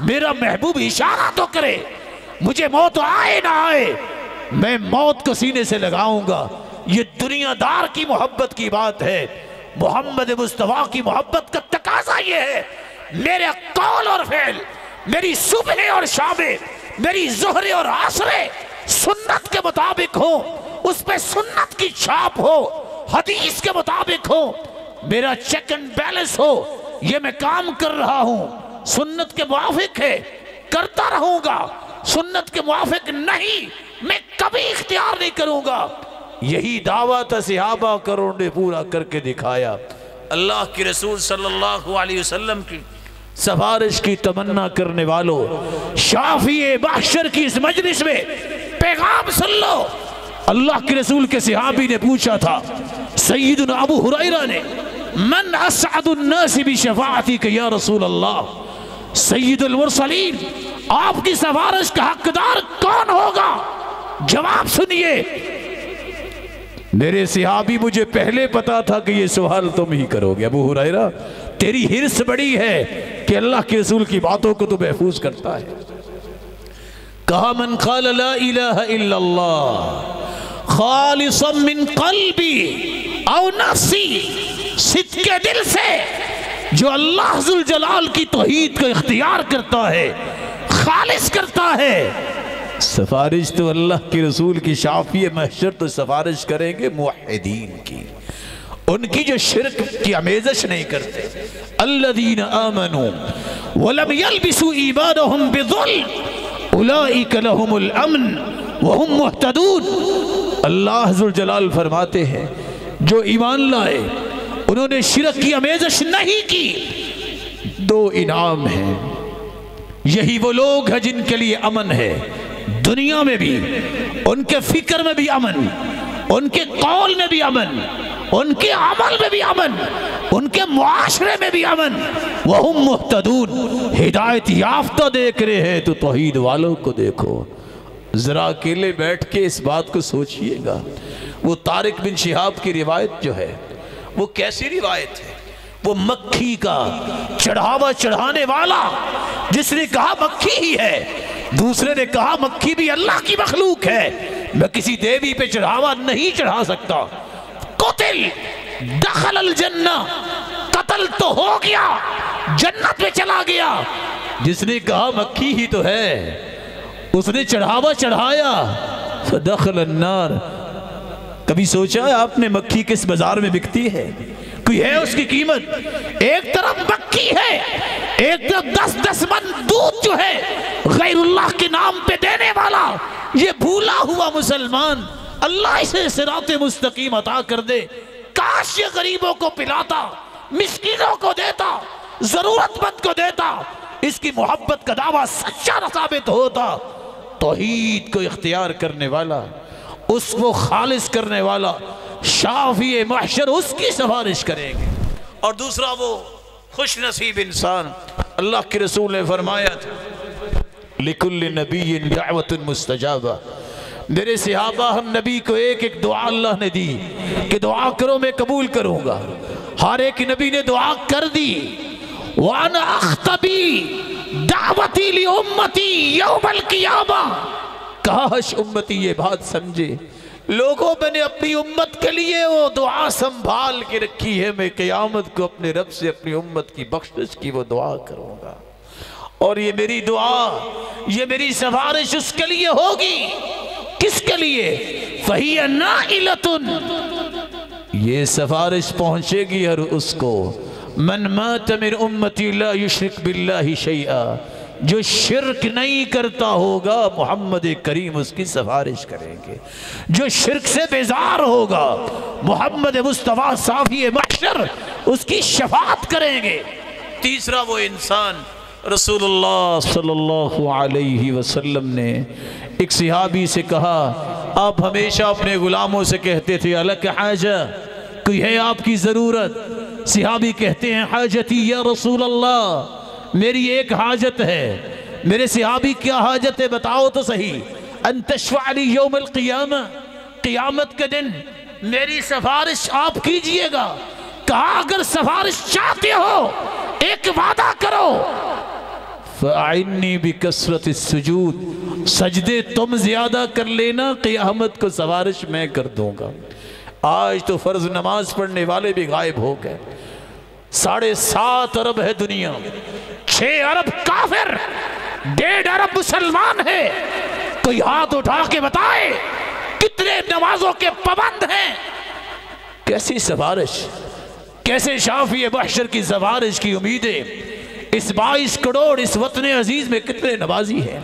میرا محبوب اشارہ تو کرے، مجھے موت آئے نہ آئے، میں موت کو سینے سے لگاؤں گا۔ یہ دنیا دار کی محبت کی بات ہے۔ محمد مصطفیٰ کی محبت کا تقاضا یہ ہے، میرے قول اور فعل، میری صبح اور شامیں، میری ظہر اور عصر سنت کے مطابق ہو، اس پہ سنت کی چھاپ ہو، حدیث کے مطابق ہو، میرا چیک اینڈ بیلنس ہو، یہ میں کام کر رہا ہوں سنت کے موافق ہے، کرتا رہوں گا، سنت کے موافق نہیں میں کبھی اختیار نہیں کروں گا۔ یہی دعویٰ تھا صحابہ کروں نے پورا کر کے دکھایا۔ اللہ کے رسول صلی اللہ علیہ وسلم کی سفارش کی تمنا کرنے والوں، شافی محشر کی اس مجلس میں پیغام سن لو۔ اللہ کے رسول کے صحابی نے پوچھا تھا سیدنا ابو ہریرہ نے، من اسعد الناس بشفاعتک یا رسول اللہ، سید المرسلین آپ کی سفارش کا حقدار کون ہوگا؟ جواب سنیے۔ میرے صحابی مجھے پہلے پتا تھا کہ یہ سوال تم ہی کرو گے، ابو ہریرہ تیری حرص بڑی ہے کہ اللہ کے رسول کی باتوں کو تو محفوظ کرتا ہے۔ کہا من قال لا الہ الا اللہ خالصا من قلبی او نفسی، صدق دل سے جو اللہ ذوالجلال کی توحید کو اختیار کرتا ہے، خالص کرتا ہے، سفارش تو اللہ کے رسول کی شافی محشر تو سفارش کریں گے موحدین کی، ان کی جو شرک کی آمیزش نہیں کرتے۔ الذین آمنوا ولم یلبسوا ایمانہم بظلم اولئک لہم الامن وہم مہتدون۔ اللہ ذوالجلال فرماتے ہیں جو ایمان لائے، انہوں نے شرک کی آمیزش نہیں کی، دو انعام ہیں، یہی وہ لوگ ہیں جن کے لیے امن ہے، دنیا میں بھی، ان کے فکر میں بھی امن، ان کے قول میں بھی امن، ان کے عمل میں بھی امن، ان کے معاشرے میں بھی امن، وہم مہتدون، ہدایت یافتہ دیکھ رہے ہیں تو توحید والوں کو دیکھو۔ ذرا اکیلے بیٹھ کے اس بات کو سوچئے گا، وہ طارق بن شہاب کی روایت جو ہے وہ کیسی روایت ہے؟ وہ مکھی کا چڑھاوا چڑھانے والا، جس نے کہا مکھی ہی ہے، دوسرے نے کہا مکھی بھی اللہ کی مخلوق ہے، میں کسی دیوی پہ چڑھاوا نہیں چڑھا سکتا، قتل دخل الجنہ، قتل تو ہو گیا، جنت میں چلا گیا۔ جس نے کہا مکھی ہی تو ہے، اس نے چڑھاوا چڑھایا، فدخل النار۔ کبھی سوچا ہے آپ نے مکھی کس بازار میں بکتی ہے؟ کوئی ہے اس کی قیمت؟ ایک طرف مکھی ہے، ایک طرف 10 من دودھ جو ہے غیر اللہ کے نام پہ دینے والا، یہ بھولا ہوا مسلمان، اللہ اسے صراط مستقیم عطا کر دے، کاش یہ غریبوں کو پلاتا، مسکینوں کو دیتا، ضرورت مند کو دیتا، اس کی محبت کا دعویٰ سچا ثابت ہوتا۔ توحید کو اختیار کرنے والا، اس کو خالص کرنے والا، شافی محشر اس کی سفارش کریں گے۔ اور دوسرا وہ خوش نصیب انسان، اللہ کے رسول نے فرمایا تھا لِكُلِّ نَبِيٍّ دَعْوَةٌ مُسْتَجَابَةٌ، میرے صحابہ ہم نبی کو ایک ایک دعا اللہ نے دی کہ دعا کرو میں قبول کروں گا، ہر ایک نبی نے دعا کر دی۔ وَأَنَا أَخْتَبِي دعوتی لِأُمَّتِي يَوْمَ الْقِيَامَةِ، کاش امتی یہ بات سمجھے، لوگوں میں نے اپنی امت کے لیے وہ دعا سنبھال کے رکھی ہے، میں قیامت کو اپنے رب سے اپنی امت کی بخشش کی وہ دعا کروں گا، اور یہ میری دعا، یہ میری سفارش اس کے لیے ہوگی، کس کے لیے؟ فَهِيَ نَائِلَةٌ، یہ سفارش پہنچے گی ہر اس کو، من مات من امتی لا یشرک باللہ شیئا، جو شرک نہیں کرتا ہوگا محمد کریم اس کی سفارش کریں گے، جو شرک سے بیزار ہوگا محمد مصطفیٰ صافی محشر اس کی شفاعت کریں گے۔ تیسرا وہ انسان، رسول اللہ صلی اللہ علیہ وسلم نے ایک صحابی سے کہا، آپ ہمیشہ اپنے غلاموں سے کہتے تھے الک حاجہ، کوئی ہے آپ کی ضرورت؟ صحابی کہتے ہیں حاجتی یا رسول اللہ، میری ایک حاجت ہے۔ میرے صحابی کیا حاجت ہے بتاؤ تو صحیح؟ ان تشفع لی یوم القیامہ، قیامت کے دن میری سفارش آپ کیجئے گا۔ کہا اگر سفارش چاہتے ہو ایک وعدہ کرو، فَأَعِنِّي بِكَسْرَةِ السُّجُودِ، سجدے تم زیادہ کر لینا، قیامت کو سفارش میں کر دوں گا۔ آج تو فرض نماز پڑھنے والے بھی غائب ہو گئے، 7.5 ارب ہے دنیا، 6 ارب کافر، 1.5 ارب مسلمان ہے، کوئی ہاتھ اٹھا کے بتائے کتنے نمازوں کے پابند ہیں؟ کیسی سفارش، کیسے شافی محشر کی سفارش کی امیدیں؟ اس 22 کروڑ اس وطن عزیز میں کتنے نمازی ہیں؟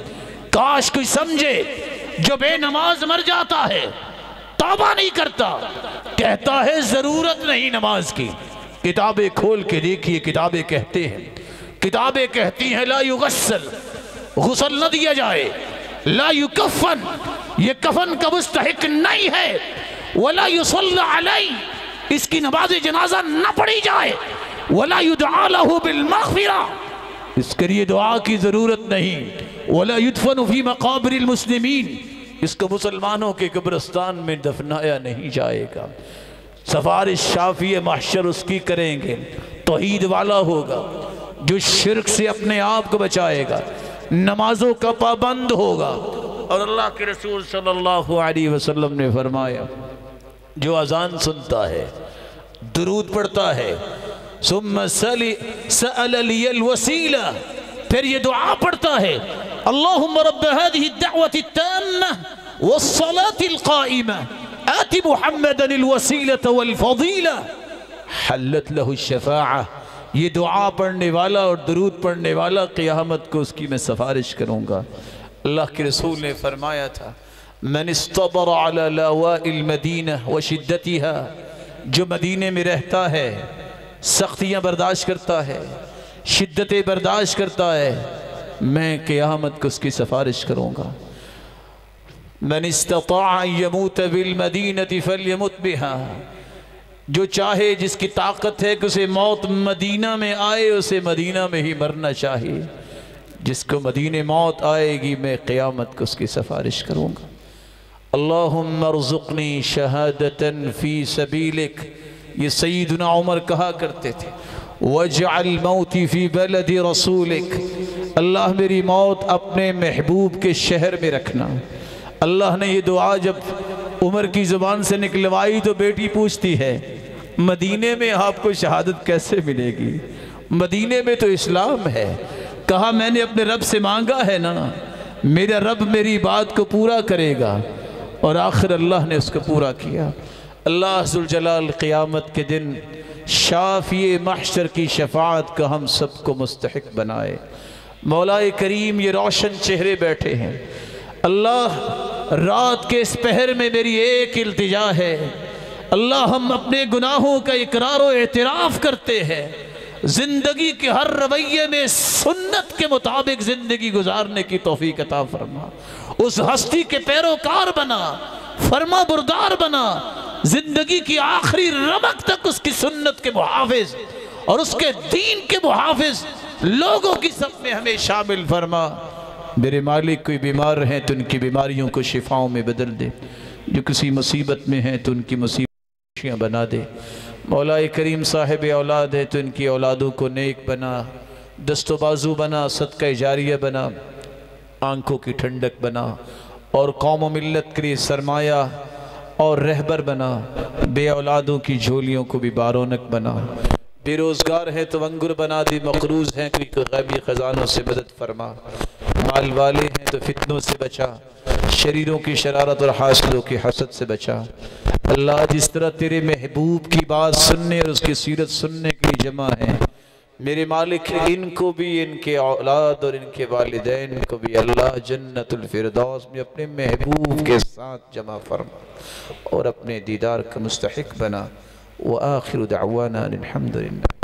کاش کوئی سمجھے، جو بے نماز مر جاتا ہے توبہ نہیں کرتا، کہتا ہے ضرورت نہیں نماز کی۔ کتابیں کھول کے دیکھیے، کتابیں کہتے ہیں کتابیں کہتی ہیں لا یغسل، غسل نہ دیا جائے، لا یکفن، یہ کفن کا مستحق نہیں ہے، ولا یصلی علیہ، اس کی نماز جنازہ نہ پڑھی جائے، ولا یدعا لہ بالمغفرہ، اس کے لیے دعا کی ضرورت نہیں، ولا یدفن فی مقابر المسلمین، اس کو مسلمانوں کے قبرستان میں دفنایا نہیں جائے گا، سفارش شافی محشر اس کی کریں گے، توحید والا ہوگا، جو شرک سے اپنے آپ کو بچائے گا، نمازوں کا پابند ہوگا۔ اور اللہ کے رسول صلی اللہ علیہ وسلم نے فرمایا جو اذان سنتا ہے، درود پڑھتا ہے، ثم سأل لی الوسیلہ، پھر یہ دعا پڑھتا ہے اللہم رب هذه الدعوة التامة والصلاة القائمة آت محمدا الوسیلة والفضیلة حلت له الشفاعة، یہ دعا پڑھنے والا اور درود پڑھنے والا قیامت کو اس کی میں سفارش کروں گا۔ اللہ کے رسول نے فرمایا تھا من استبر على لاواء المدینہ وشدتها، جو مدینے میں رہتا ہے، سختیاں برداشت کرتا ہے، شدتیں برداشت کرتا ہے، میں قیامت کو اس کی سفارش کروں گا۔ من استطاع ان يموت بالمدینہ فلیمت بها، جو چاہے جس کی طاقت ہے کہ اسے موت مدینہ میں آئے، اسے مدینہ میں ہی مرنا چاہیے، جس کو مدینہ موت آئے گی میں قیامت کو اس کی سفارش کروں گا۔ اللہم ارزقنی شہادتا فی سبیلک، یہ سیدنا عمر کہا کرتے تھے، وَاجْعَلْ مَوْتِي فِي بَلَدِ رَسُولِكَ، اللہ میری موت اپنے محبوب کے شہر میں رکھنا۔ اللہ نے یہ دعا جب عمر کی زبان سے نکلوائی تو بیٹی پوچھتی ہے مدینے میں آپ کو شہادت کیسے ملے گی؟ مدینے میں تو اسلام ہے۔ کہا میں نے اپنے رب سے مانگا ہے نا، میرا رب میری بات کو پورا کرے گا، اور آخر اللہ نے اس کو پورا کیا۔ اللہ ذوالجلال قیامت کے دن شافی محشر کی شفاعت کا ہم سب کو مستحق بنائے۔ مولا کریم یہ روشن چہرے بیٹھے ہیں، اللہ رات کے اس پہر میں میری ایک التجا ہے، اللہ ہم اپنے گناہوں کا اقرار و اعتراف کرتے ہیں، زندگی کے ہر رویے میں سنت کے مطابق زندگی گزارنے کی توفیق عطا فرما، اس ہستی کے پیروکار بنا، فرما بردار بنا، زندگی کی آخری رمق تک اس کی سنت کے محافظ اور اس کے دین کے محافظ لوگوں کی سب میں ہمیں شامل فرما۔ میرے مالک کوئی بیمار ہیں تو ان کی بیماریوں کو شفاؤں میں بدل دے، جو کسی مصیبت میں ہیں تو ان کی مصیبتیں بنا دے۔ مولا کریم صاحب اولاد ہے تو ان کی اولادوں کو نیک بنا، دست و بازو بنا، صدقہ جاریہ بنا، آنکھوں کی ٹھنڈک بنا، اور قوم و ملت کے لیے سرمایہ اور رہبر بنا، بے اولادوں کی جھولیوں کو بھی بارونق بنا، بے روزگار ہے تو انگر بنا دی، مقروض ہیں کوئی غیبی خزانوں سے مدد فرما، مال والے ہیں تو فتنوں سے بچا، شریروں کی شرارت اور حاسدوں کی حسد سے بچا۔ اللہ جس طرح تیرے محبوب کی بات سننے اور اس کی سیرت سننے کے لیے جمع ہیں، میرے مالک ان کو بھی، ان کے اولاد اور ان کے والدین کو بھی اللہ جنت الفردوس میں اپنے محبوب کے ساتھ جمع فرما اور اپنے دیدار کا مستحق بنا۔ وآخر دعوانا الحمدللہ۔